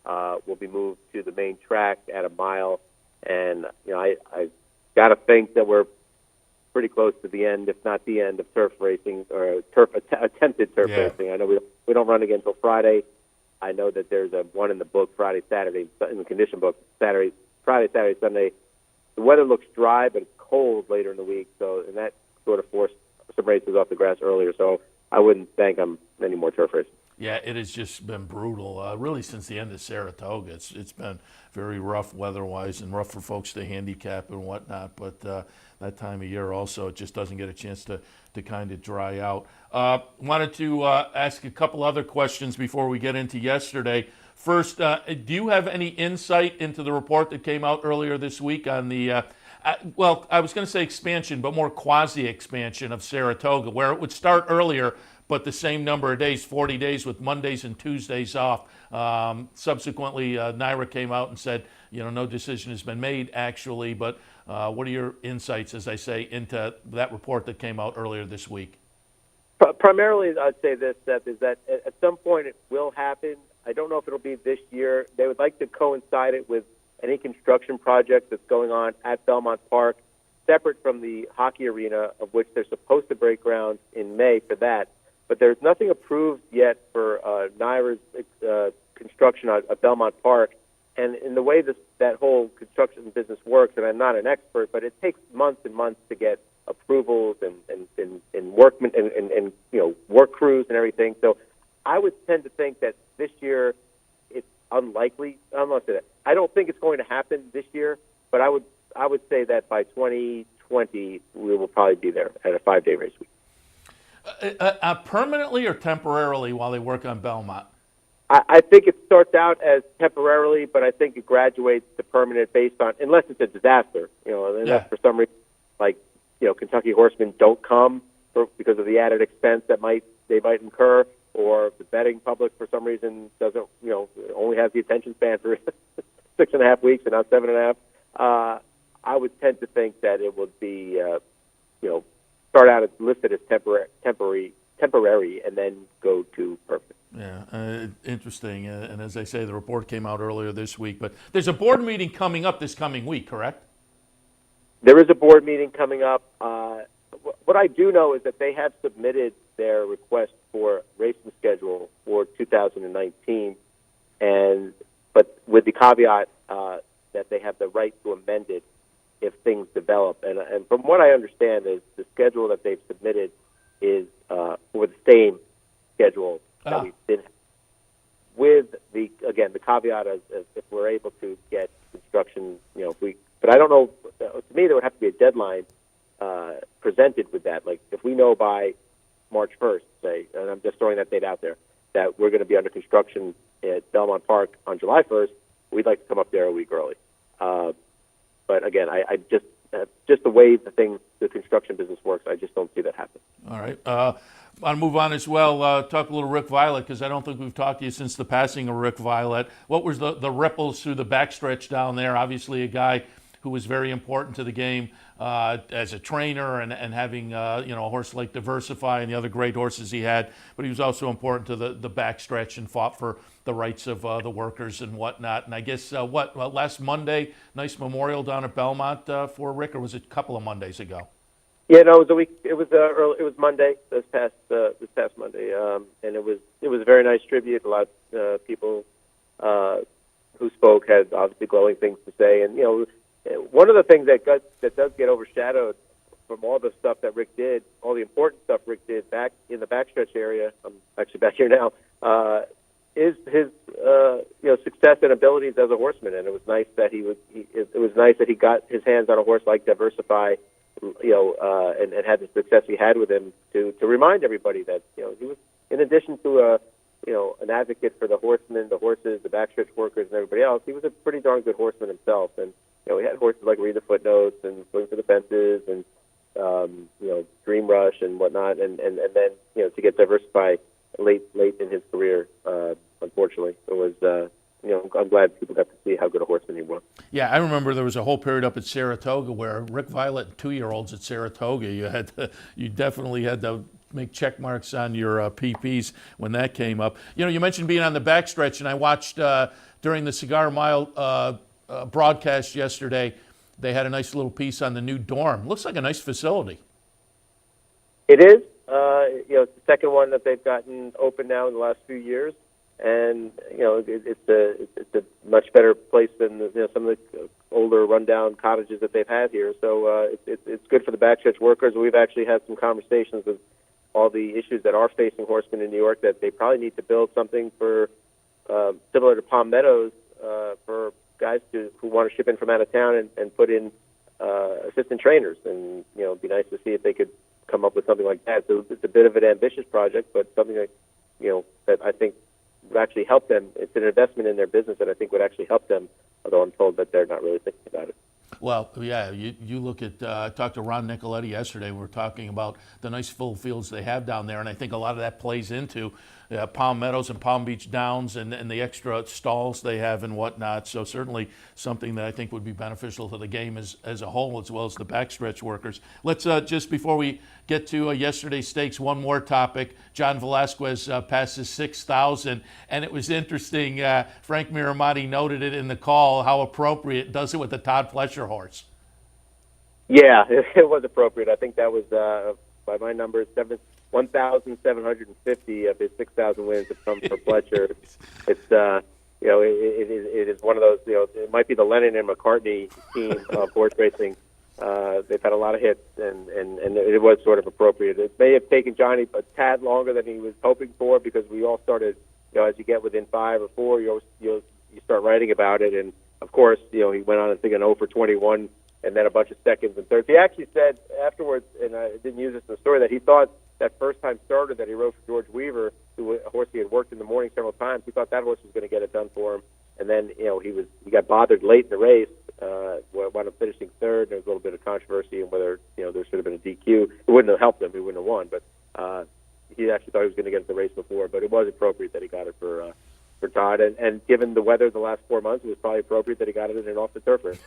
will be moved to the main track at a mile, and I got to think that we're pretty close to the end, if not the end, of turf racing or attempted turf racing. I know we don't run again until Friday. I know that there's one in the book Friday, Saturday, in the condition book Friday, Saturday, Sunday. The weather looks dry, but it's cold later in the week, and that sort of forced some races off the grass earlier. So I wouldn't bank on any more turf racing. Yeah, it has just been brutal, really since the end of Saratoga. It's been very rough weather-wise and rough for folks to handicap and whatnot. But that time of year also, it just doesn't get a chance to kind of dry out. Wanted to ask a couple other questions before we get into yesterday. First, do you have any insight into the report that came out earlier this week on the Well, I was going to say expansion, but more quasi-expansion of Saratoga, where it would start earlier, but the same number of days, 40 days with Mondays and Tuesdays off. Subsequently, NYRA came out and said, no decision has been made actually, but what are your insights, as I say, into that report that came out earlier this week? Primarily, I'd say this, Seth, is that at some point it will happen. I don't know if it'll be this year. They would like to coincide it with any construction project that's going on at Belmont Park, separate from the hockey arena, of which they're supposed to break ground in May for that. But there's nothing approved yet for NYRA's construction at Belmont Park. And in the way that whole construction business works, and I'm not an expert, but it takes months and months to get approvals and workmen and work crews and everything. So I would tend to think that this year it's unlikely. I'm not saying that. I don't think it's going to happen this year, but I would say that by 2020 we will probably be there at a 5-day race week. Permanently or temporarily while they work on Belmont? I think it starts out as temporarily, but I think it graduates to permanent based on, unless it's a disaster, unless for some reason, like, Kentucky horsemen don't come because of the added expense that they might incur, or the betting public for some reason doesn't, only has the attention span for 6.5 weeks and not 7.5. I would tend to think that it would be, start out as listed as temporary, and then go to permanent. Yeah, interesting. And as I say, the report came out earlier this week. But there's a board meeting coming up this coming week, correct? There is a board meeting coming up. What I do know is that they have submitted their request for racing schedule for 2019, but with the caveat that they have the right to amend it if things develop. And from what I understand, is the schedule that they've submitted is for the same schedule that we've been, with the caveat as if we're able to get construction, but I don't know. To me, there would have to be a deadline presented with that. Like if we know by March 1st, say, and I'm just throwing that date out there, that we're going to be under construction at Belmont Park on July 1st, we'd like to come up there a week early. But again, I just the way the construction business works, I just don't see that happen. All right. I want to move on as well. Talk a little Rick Violet, because I don't think we've talked to you since the passing of Rick Violet. What was the ripples through the backstretch down there? Obviously a guy who was very important to the game as a trainer and having a horse like Diversify and the other great horses he had, but he was also important to the backstretch and fought for the rights of the workers and whatnot. And I guess last Monday, nice memorial down at Belmont for Rick, or was it a couple of Mondays ago? Yeah, no, it was a week. It was It was Monday, this past Monday, and it was a very nice tribute. A lot of people who spoke had obviously glowing things to say, and one of the things that does get overshadowed from all the stuff that Rick did, all the important stuff Rick did back in the backstretch area. I'm actually back here now. Is his success and abilities as a horseman, and it was nice that he got his hands on a horse like Diversify, and had the success he had with him to remind everybody that he was, in addition to an advocate for the horsemen, the horses, the backstretch workers, and everybody else, he was a pretty darn good horseman himself. And he had horses like Read the Footnotes and Swing for the Fences and Dream Rush and whatnot, and then to get Diversify late in his career, unfortunately, it was. I'm glad people got to see how good a horseman he was. Yeah, I remember there was a whole period up at Saratoga where Rick Violet and 2-year-olds at Saratoga, you definitely had to make check marks on your PPs when that came up. You mentioned being on the backstretch, and I watched during the Cigar Mile broadcast yesterday. They had a nice little piece on the new dorm. Looks like a nice facility. It is. It's the second one that they've gotten open now in the last few years. And it's a much better place than some of the older rundown cottages that they've had here. So it's good for the backstretch workers. We've actually had some conversations with all the issues that are facing horsemen in New York, that they probably need to build something for similar to Palm Meadows for guys who want to ship in from out of town and put in assistant trainers. And it'd be nice to see if they could come up with something like that. So it's a bit of an ambitious project, but something that that I think would actually help them. It's an investment in their business that I think would actually help them, although I'm told that they're not really thinking about it. Well, yeah, you look at, I talked to Ron Nicoletti yesterday. We were talking about the nice full fields they have down there, and I think a lot of that plays into Palm Meadows and Palm Beach Downs and the extra stalls they have and whatnot. So certainly something that I think would be beneficial to the game as a whole, as well as the backstretch workers. Let's, just before we get to yesterday's stakes, one more topic. John Velasquez passes 6,000, and it was interesting. Frank Miramati noted it in the call, how appropriate does it with the Todd Pletcher horse. Yeah, it was appropriate. I think that was, by my numbers, 1,750 of his 6,000 wins have come for Pletcher. It's it is one of those. It might be the Lennon and McCartney team of horse racing. They've had a lot of hits, and it was sort of appropriate. It may have taken Johnny a tad longer than he was hoping for, because we all started. As you get within 5 or 4, you start writing about it, and of course, he went on and took an 0 for 21, and then a bunch of seconds and thirds. He actually said afterwards, and I didn't use this in the story, that he thought that first-time starter that he rode for George Weaver, a horse he had worked in the morning several times, he thought that horse was going to get it done for him. And then, he got bothered late in the race, wound up finishing third. There was a little bit of controversy on whether, there should have been a DQ. It wouldn't have helped him. He wouldn't have won. But he actually thought he was going to get it the race before. But it was appropriate that he got it for Todd. And given the weather the last 4 months, it was probably appropriate that he got it in an off-the-turf race.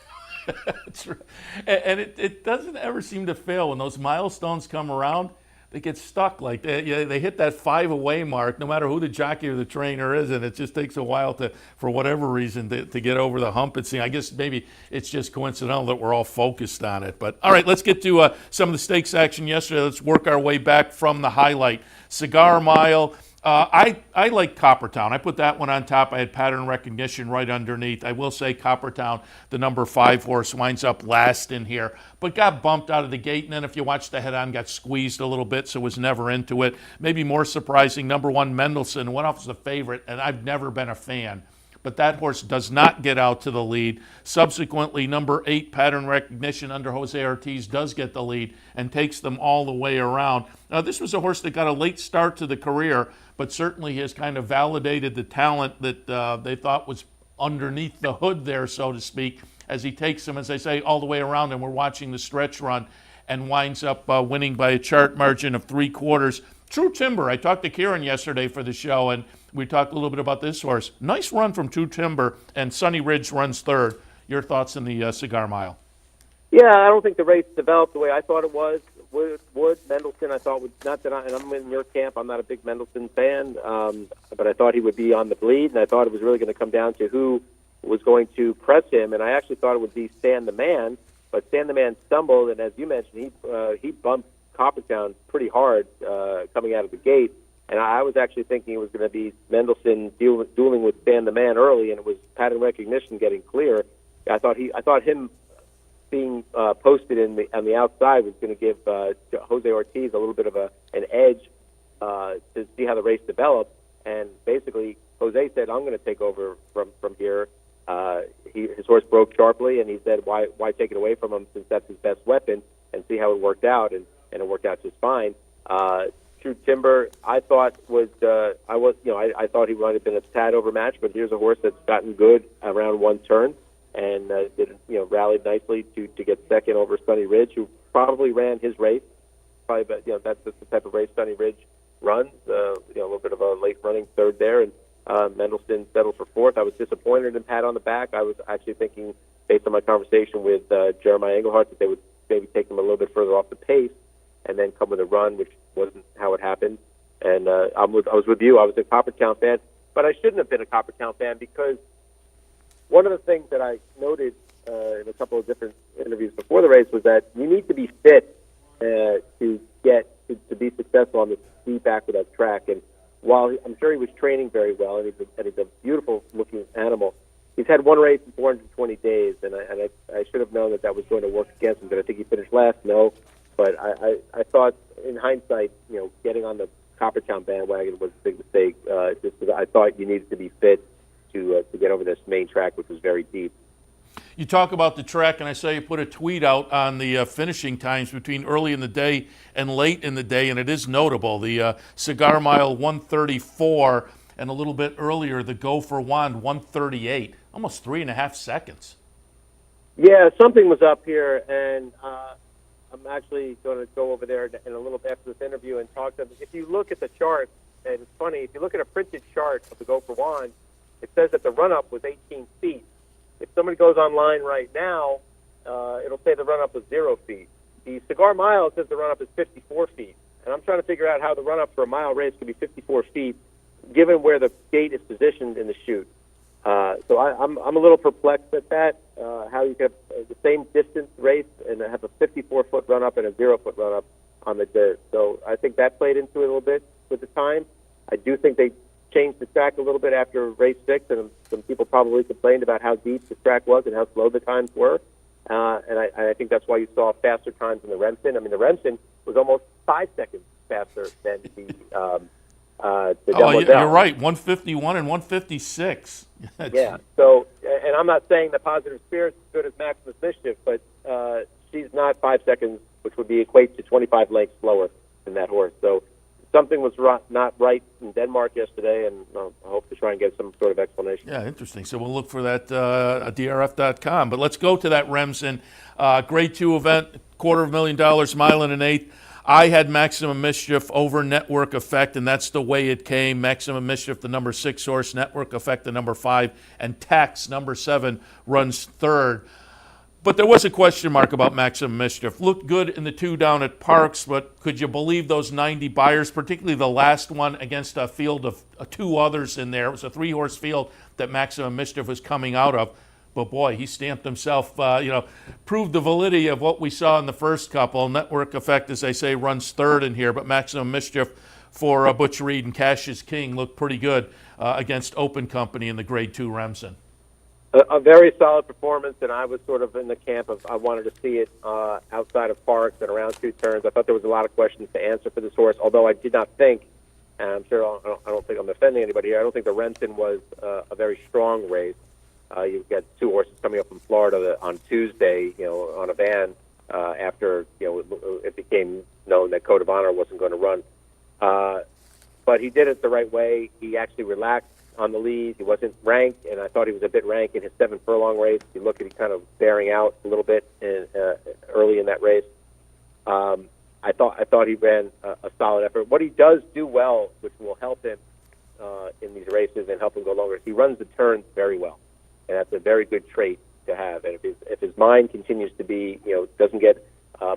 That's right. And it doesn't ever seem to fail when those milestones come around. They get stuck like they hit that 5 away mark, no matter who the jockey or the trainer is, and it just takes a while for whatever reason, to get over the hump. I guess maybe it's just coincidental that we're all focused on it. But all right, let's get to some of the stakes action yesterday. Let's work our way back from the highlight. Cigar Mile. I like Coppertown. I put that one on top. I had Pattern Recognition right underneath. I will say Coppertown, the number 5 horse, winds up last in here, but got bumped out of the gate. And then if you watch the head-on, got squeezed a little bit, so was never into it. Maybe more surprising, number 1, Mendelssohn, went off as a favorite, and I've never been a fan. But that horse does not get out to the lead. Subsequently, number 8, Pattern Recognition, under Jose Ortiz, does get the lead and takes them all the way around. Now, this was a horse that got a late start to the career, but certainly has kind of validated the talent that they thought was underneath the hood there, so to speak, as he takes them, as I say, all the way around, and we're watching the stretch run, and winds up winning by a chart margin of 3/4. True Timber, I talked to Kieran yesterday for the show, and we talked a little bit about this horse. Nice run from True Timber, and Sunny Ridge runs third. Your thoughts on the Cigar Mile? Yeah, I don't think the race developed the way I thought it was. Wood Mendelssohn, I thought, and I'm in your camp, I'm not a big Mendelssohn fan, but I thought he would be on the bleed, and I thought it was really going to come down to who was going to press him, and I actually thought it would be Stan the Man, but Stan the Man stumbled, and as you mentioned, he bumped Coppertown pretty hard coming out of the gate, and I was actually thinking it was going to be Mendelssohn dueling with Stan the Man early, and it was Pattern Recognition getting clear. I thought him being posted on the outside was going to give Jose Ortiz a little bit of an edge to see how the race developed. And basically, Jose said, "I'm going to take over from here." His horse broke sharply, and he said, "Why take it away from him since that's his best weapon?" And see how it worked out, and it worked out just fine. True Timber, I thought I thought he might have been a tad overmatched, but here's a horse that's gotten good around one turn. And rallied nicely to get second over Sunny Ridge, who probably ran his race. Probably, but that's the type of race Sunny Ridge runs. A little bit of a late running third there, and Mendelssohn settled for fourth. I was disappointed in Pat on the back. I was actually thinking, based on my conversation with Jeremiah Engelhardt, that they would maybe take him a little bit further off the pace and then come with a run, which wasn't how it happened. And I was with you. I was a Coppertown fan, but I shouldn't have been a Coppertown fan, because one of the things that I noted in a couple of different interviews before the race was that you need to be fit to be successful on this steep aqueduct track. And while I'm sure he was training very well, and he's a beautiful-looking animal, he's had one race in 420 days, and I should have known that was going to work against him. Did I think he finished last? No. But I thought, in hindsight, getting on the Coppertown bandwagon was a big mistake. Just because I thought you needed to be fit to get over this main track, which was very deep. You talk about the track, and I saw you put a tweet out on the finishing times between early in the day and late in the day, and it is notable. The Cigar Mile 1:34, and a little bit earlier, the Go for Wand 1:38, almost 3.5 seconds. Yeah, something was up here, and I'm actually going to go over there in a little bit after this interview and talk to them. If you look at the chart, and it's funny, if you look at a printed chart of the Go for Wand, it says that the run-up was 18 feet. If somebody goes online right now, it'll say the run-up was 0 feet. The Cigar Mile says the run-up is 54 feet. And I'm trying to figure out how the run-up for a mile race can be 54 feet, given where the gate is positioned in the chute. So I'm a little perplexed at that, how you can have the same distance race and have a 54-foot run-up and a 0-foot run-up on the dirt. So I think that played into it a little bit with the time. I do think they changed the track a little bit after race 6, and some people probably complained about how deep the track was and how slow the times were. And I think that's why you saw faster times in the Remsen. I mean, the Remsen was almost 5 seconds faster than the you're right, 151 and 156. Yeah, so, and I'm not saying that Positive Spirit's as good as Maximus Mischief, but she's not 5 seconds, which would be equate to 25 lengths slower than that horse. So something was not right in Denmark yesterday, and I hope to try and get some sort of explanation. Yeah, interesting. So we'll look for that at DRF.com. But let's go to that Remsen. Grade 2 event, $250,000, mile and an eighth. I had Maximum Mischief over Network Effect, and that's the way it came. Maximum Mischief, the number 6 horse, Network Effect, the number 5, and Tax, number 7, runs third. But there was a question mark about Maximum Mischief. Looked good in the 2 down at Parks, but could you believe those 90 buyers, particularly the last one against a field of 2 others in there? It was a 3-horse field that Maximum Mischief was coming out of. But boy, he stamped himself, proved the validity of what we saw in the first couple. Network Effect, as they say, runs third in here, but Maximum Mischief for Butch Reed and Cash is King looked pretty good against Open Company in the Grade 2 Remsen. A very solid performance, and I was sort of in the camp of I wanted to see it outside of Parks and around 2 turns. I thought there was a lot of questions to answer for this horse, although I did not think, and I'm sure I don't think I'm offending anybody here, I don't think the Remsen was a very strong race. You've got 2 horses coming up from Florida on Tuesday, on a van after, it became known that Code of Honor wasn't going to run. But he did it the right way. He actually relaxed on the lead. He wasn't ranked, and I thought he was a bit ranked in his 7 furlong race. You look at him kind of bearing out a little bit early in that race. I thought he ran a solid effort. What he does do well, which will help him in these races and help him go longer, he runs the turns very well. And that's a very good trait to have. And if his mind continues to be, doesn't get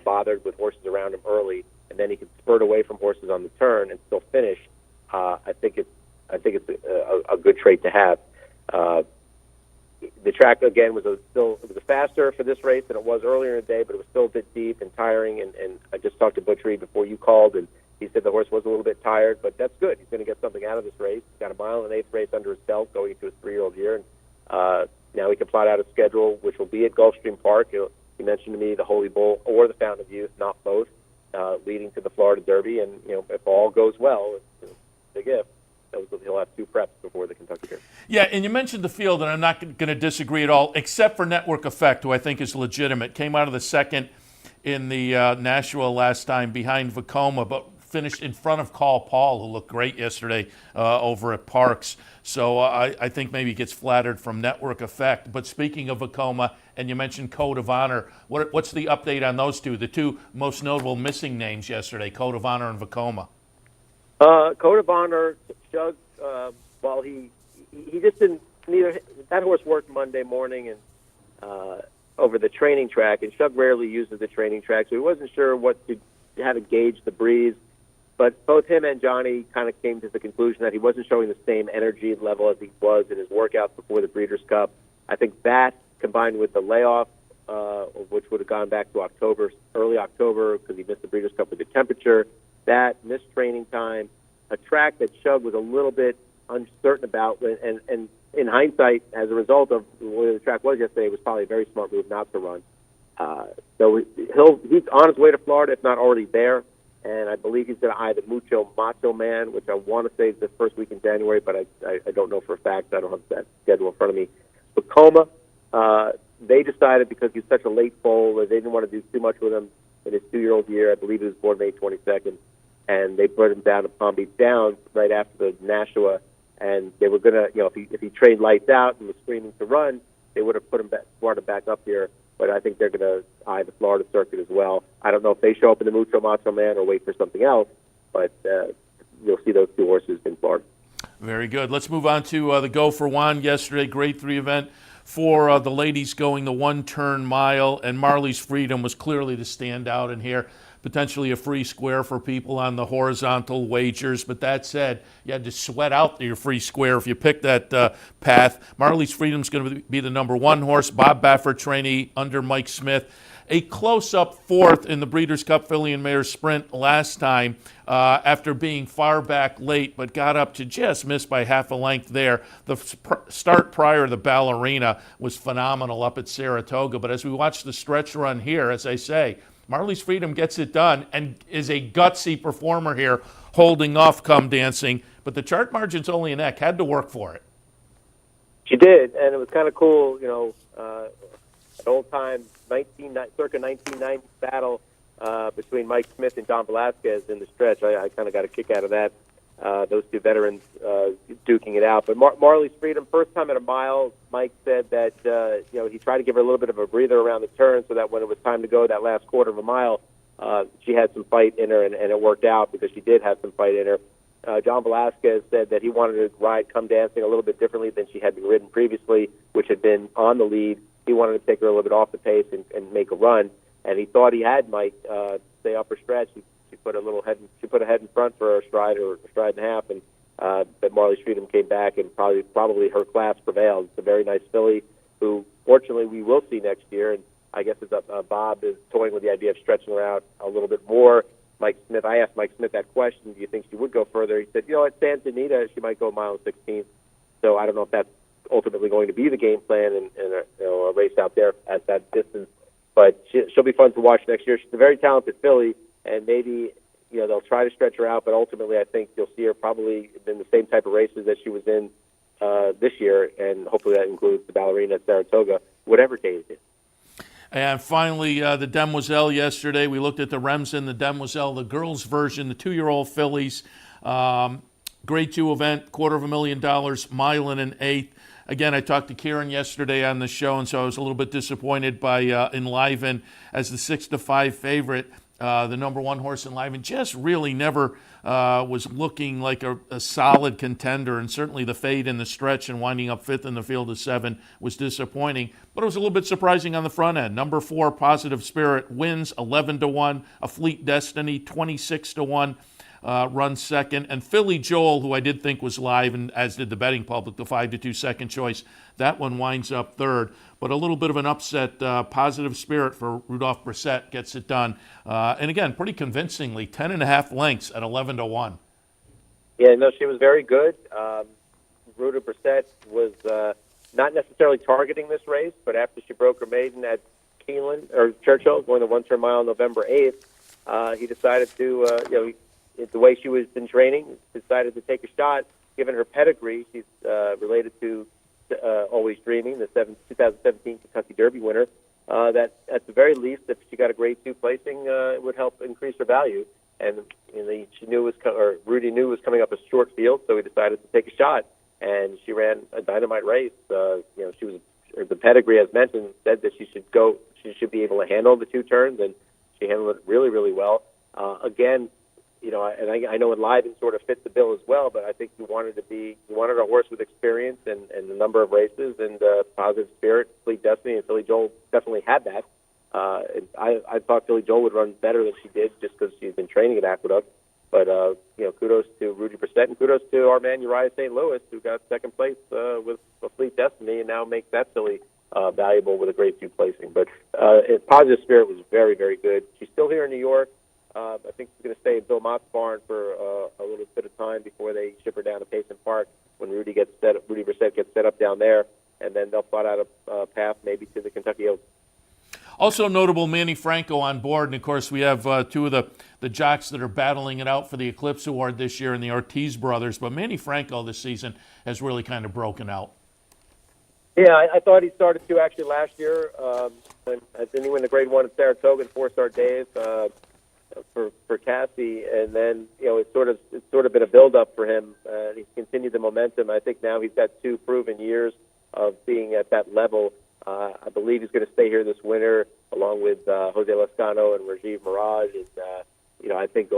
bothered with horses around him early, and then he can spurt away from horses on the turn and still finish, I think it's a good trait to have. The track again was faster for this race than it was earlier in the day, but it was still a bit deep and tiring. And I just talked to Butch Reed before you called, and he said the horse was a little bit tired, but that's good. He's going to get something out of this race. He's got a mile and an eighth race under his belt going into his 3-year-old year. And, now he can plot out a schedule, which will be at Gulfstream Park. He mentioned to me the Holy Bull or the Fountain of Youth, not both, leading to the Florida Derby. And if all goes well, it's a gift. He'll have 2 preps before the Kentucky Derby. Yeah, and you mentioned the field, and I'm not going to disagree at all, except for Network Effect, who I think is legitimate. Came out of the second in the Nashua last time behind Vekoma, but finished in front of Carl Paul, who looked great yesterday over at Parks. So I think maybe he gets flattered from Network Effect. But speaking of Vekoma, and you mentioned Code of Honor, what's the update on those 2, the 2 most notable missing names yesterday, Code of Honor and Vekoma? Code of Honor, Shug, while he just didn't, that horse worked Monday morning and over the training track, and Shug rarely uses the training track, so he wasn't sure how to gauge the breeze. But both him and Johnny kind of came to the conclusion that he wasn't showing the same energy level as he was in his workouts before the Breeders' Cup. I think that, combined with the layoff, which would have gone back to early October, because he missed the Breeders' Cup with the temperature, that missed training time, a track that Shug was a little bit uncertain about, and in hindsight, as a result of where the track was yesterday, it was probably a very smart move not to run. So he's on his way to Florida, if not already there. And I believe he's going to eye the Mucho Macho Man, which I want to say is the first week in January, but I don't know for a fact. I don't have that schedule in front of me. Vekoma, they decided because he's such a late foal that they didn't want to do too much with him in his 2-year-old year. I believe he was born May 22nd. And they put him down to Palm Beach Downs right after the Nashua. And they were going to, if he trained lights out and was screaming to run, they would have brought him back up here but I think they're going to eye the Florida circuit as well. I don't know if they show up in the Mucho Macho Man or wait for something else, but you'll see those two horses in Florida. Very good. Let's move on to the Go for Juan yesterday. Grade 3 event for the ladies going the one-turn mile, and Marley's Freedom was clearly the standout in here. Potentially a free square for people on the horizontal wagers. But that said, you had to sweat out your free square if you picked that path. Marley's Freedom's going to be the number 1 horse. Bob Baffert trainee under Mike Smith. A close-up fourth in the Breeders' Cup Filly and Mare Sprint last time after being far back late, but got up to just miss by half a length there. The start prior to the Ballerina was phenomenal up at Saratoga. But as we watch the stretch run here, as I say, Marley's Freedom gets it done and is a gutsy performer here, holding off Come Dancing. But the chart margin's only a neck. Had to work for it. She did, and it was kind of cool, an old-time circa 1990 battle between Mike Smith and John Velasquez in the stretch. I kind of got a kick out of that. Those two veterans duking it out. But Marley's Freedom, first time at a mile, Mike said that he tried to give her a little bit of a breather around the turn so that when it was time to go that last quarter of a mile, she had some fight in her, and it worked out because she did have some fight in her. John Velasquez said that he wanted to ride Come Dancing a little bit differently than she had been ridden previously, which had been on the lead. He wanted to take her a little bit off the pace and make a run, and he thought he had Mike stay up her stretch. She put a head in front for a stride or a stride and a half, and but Marley's Freedom came back, and probably her class prevailed. It's a very nice filly who, fortunately, we will see next year, and I guess Bob is toying with the idea of stretching her out a little bit more. Mike Smith, I asked Mike Smith that question, do you think she would go further? He said, at Santa Anita, she might go a mile and 16. So I don't know if that's ultimately going to be the game plan and a race out there at that distance. But she'll be fun to watch next year. She's a very talented filly, and maybe they'll try to stretch her out, but ultimately I think you'll see her probably in the same type of races that she was in this year, and hopefully that includes the Ballerina at Saratoga, whatever day it is. And finally, the Demoiselle yesterday. We looked at the Remsen, the Demoiselle, the girls' version, the 2-year-old fillies. Grade 2 event, $250,000, mile and an eighth. Again, I talked to Kieran yesterday on the show, and so I was a little bit disappointed by Enliven as the 6-5 favorite. The number 1 horse Enliven just really never was looking like a solid contender, and certainly the fade in the stretch and winding up 5th in the field of 7 was disappointing. But it was a little bit surprising on the front end. Number 4, Positive Spirit, wins 11-1. A Fleet Destiny, 26-1. Runs second, and Philly Joel, who I did think was live, and as did the betting public, the 5-2 second choice, that one winds up third. But a little bit of an upset, Positive Spirit for Rudolph Brissett gets it done, and again, pretty convincingly, 10.5 lengths at 11-1. Yeah, no, she was very good. Rudolph Brissett was not necessarily targeting this race, but after she broke her maiden at Churchill, going the one-turn mile on November 8th, he decided to, the way she was in training, decided to take a shot. Given her pedigree, she's related to Always Dreaming, the 2017 Kentucky Derby winner. That at the very least, if she got a grade 2 placing, it would help increase her value. And Rudy knew it was coming up a short field, so he decided to take a shot. And she ran a dynamite race. The pedigree, as mentioned, said that she should be able to handle the 2 turns, and she handled it really, really well. Again, and I know Enliven sort of fit the bill as well, but I think you wanted a horse with experience and a number of races, and Positive Spirit, Fleet Destiny, and Philly Joel definitely had that. I thought Philly Joel would run better than she did just because she's been training at Aqueduct. But kudos to Rudy Brissett, and kudos to our man Uriah St. Louis, who got second place with a Fleet Destiny, and now makes that filly valuable with a grade 2 placing. But Positive Spirit was very, very good. She's still here in New York. I think she's going to stay in Bill Mott's barn for a little bit of time before they ship her down to Payson Park when Rudy Brissett gets set up down there, and then they'll plot out a path maybe to the Kentucky Oaks. Also notable, Manny Franco on board, and of course we have 2 of the jocks that are battling it out for the Eclipse Award this year in the Ortiz brothers, but Manny Franco this season has really kind of broken out. Yeah, I thought he started to actually last year. Then he win the grade 1 at Saratoga and 4-star days. For Cassie, and then it's sort of been a build-up for him. He's continued the momentum. I think now he's got 2 proven years of being at that level. I believe he's going to stay here this winter, along with Jose Lezcano and Rajiv Mirage. And I think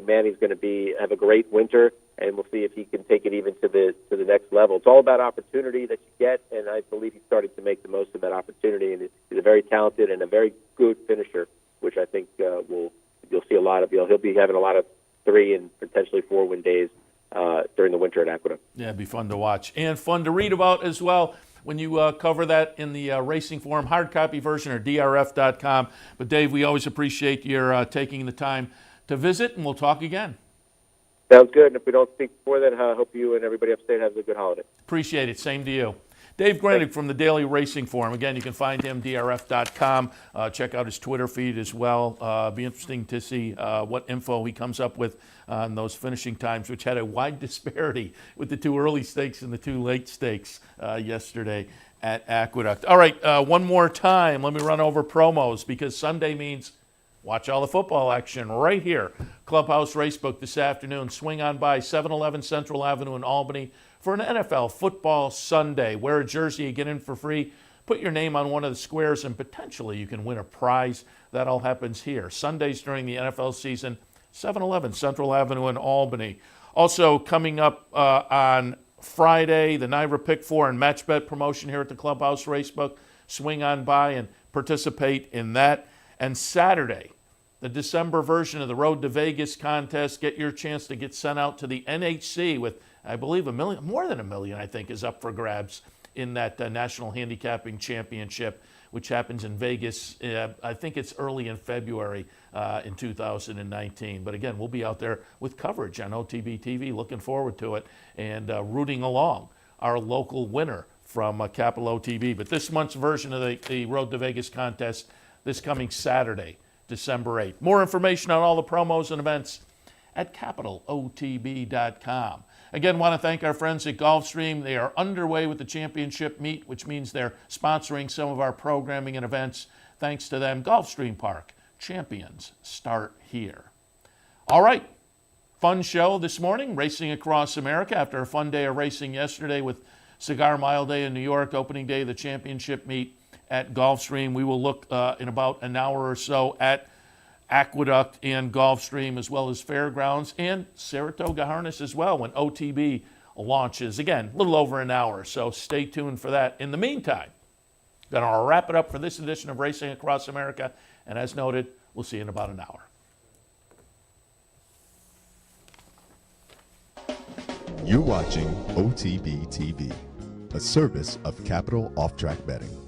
Manny's going to have a great winter, and we'll see if he can take it even to the next level. It's all about opportunity that you get, and I believe he's starting to make the most of that opportunity. And he's a very talented and a very good finisher, which I think you'll see a lot of. He'll be having a lot of 3 and potentially 4-win days during the winter at Aqueduct. Yeah, it'd be fun to watch and fun to read about as well when you cover that in the Racing Forum hard copy version or drf.com. But Dave, we always appreciate your taking the time to visit, and we'll talk again. Sounds good. And if we don't speak before then, I hope you and everybody upstate has a good holiday. Appreciate it. Same to you. Dave Grendig from the Daily Racing Forum. Again, you can find him, drf.com. Check out his Twitter feed as well. Be interesting to see what info he comes up with on those finishing times, which had a wide disparity with the 2 early stakes and the 2 late stakes yesterday at Aqueduct. All right, one more time. Let me run over promos, because Sunday means watch all the football action right here. Clubhouse Racebook this afternoon. Swing on by 711 Central Avenue in Albany for an NFL Football Sunday. Wear a jersey, you get in for free. Put your name on one of the squares, and potentially you can win a prize. That all happens here. Sundays during the NFL season, 711 Central Avenue in Albany. Also coming up on Friday, the NYRA Pick 4 and Match Bet promotion here at the Clubhouse Racebook. Swing on by and participate in that. And Saturday, the December version of the Road to Vegas contest. Get your chance to get sent out to the NHC with, I believe, more than $1 million, I think, is up for grabs in that National Handicapping Championship, which happens in Vegas. I think it's early in February in 2019. But again, we'll be out there with coverage on OTB TV. Looking forward to it and rooting along our local winner from Capital OTB. But this month's version of the Road to Vegas contest this coming Saturday, December 8th. More information on all the promos and events at capitalotb.com. Again, want to thank our friends at Gulfstream. They are underway with the championship meet, which means they're sponsoring some of our programming and events. Thanks to them, Gulfstream Park, champions start here. All right, fun show this morning, Racing Across America after a fun day of racing yesterday with Cigar Mile Day in New York, opening day of the championship meet at Gulfstream. We will look in about an hour or so at Aqueduct and Gulfstream, as well as Fairgrounds and Saratoga Harness as well when OTB launches. Again, a little over an hour, so stay tuned for that. In the meantime, going to wrap it up for this edition of Racing Across America, and as noted, we'll see you in about an hour. You're watching OTB TV, a service of Capital Off Track Betting.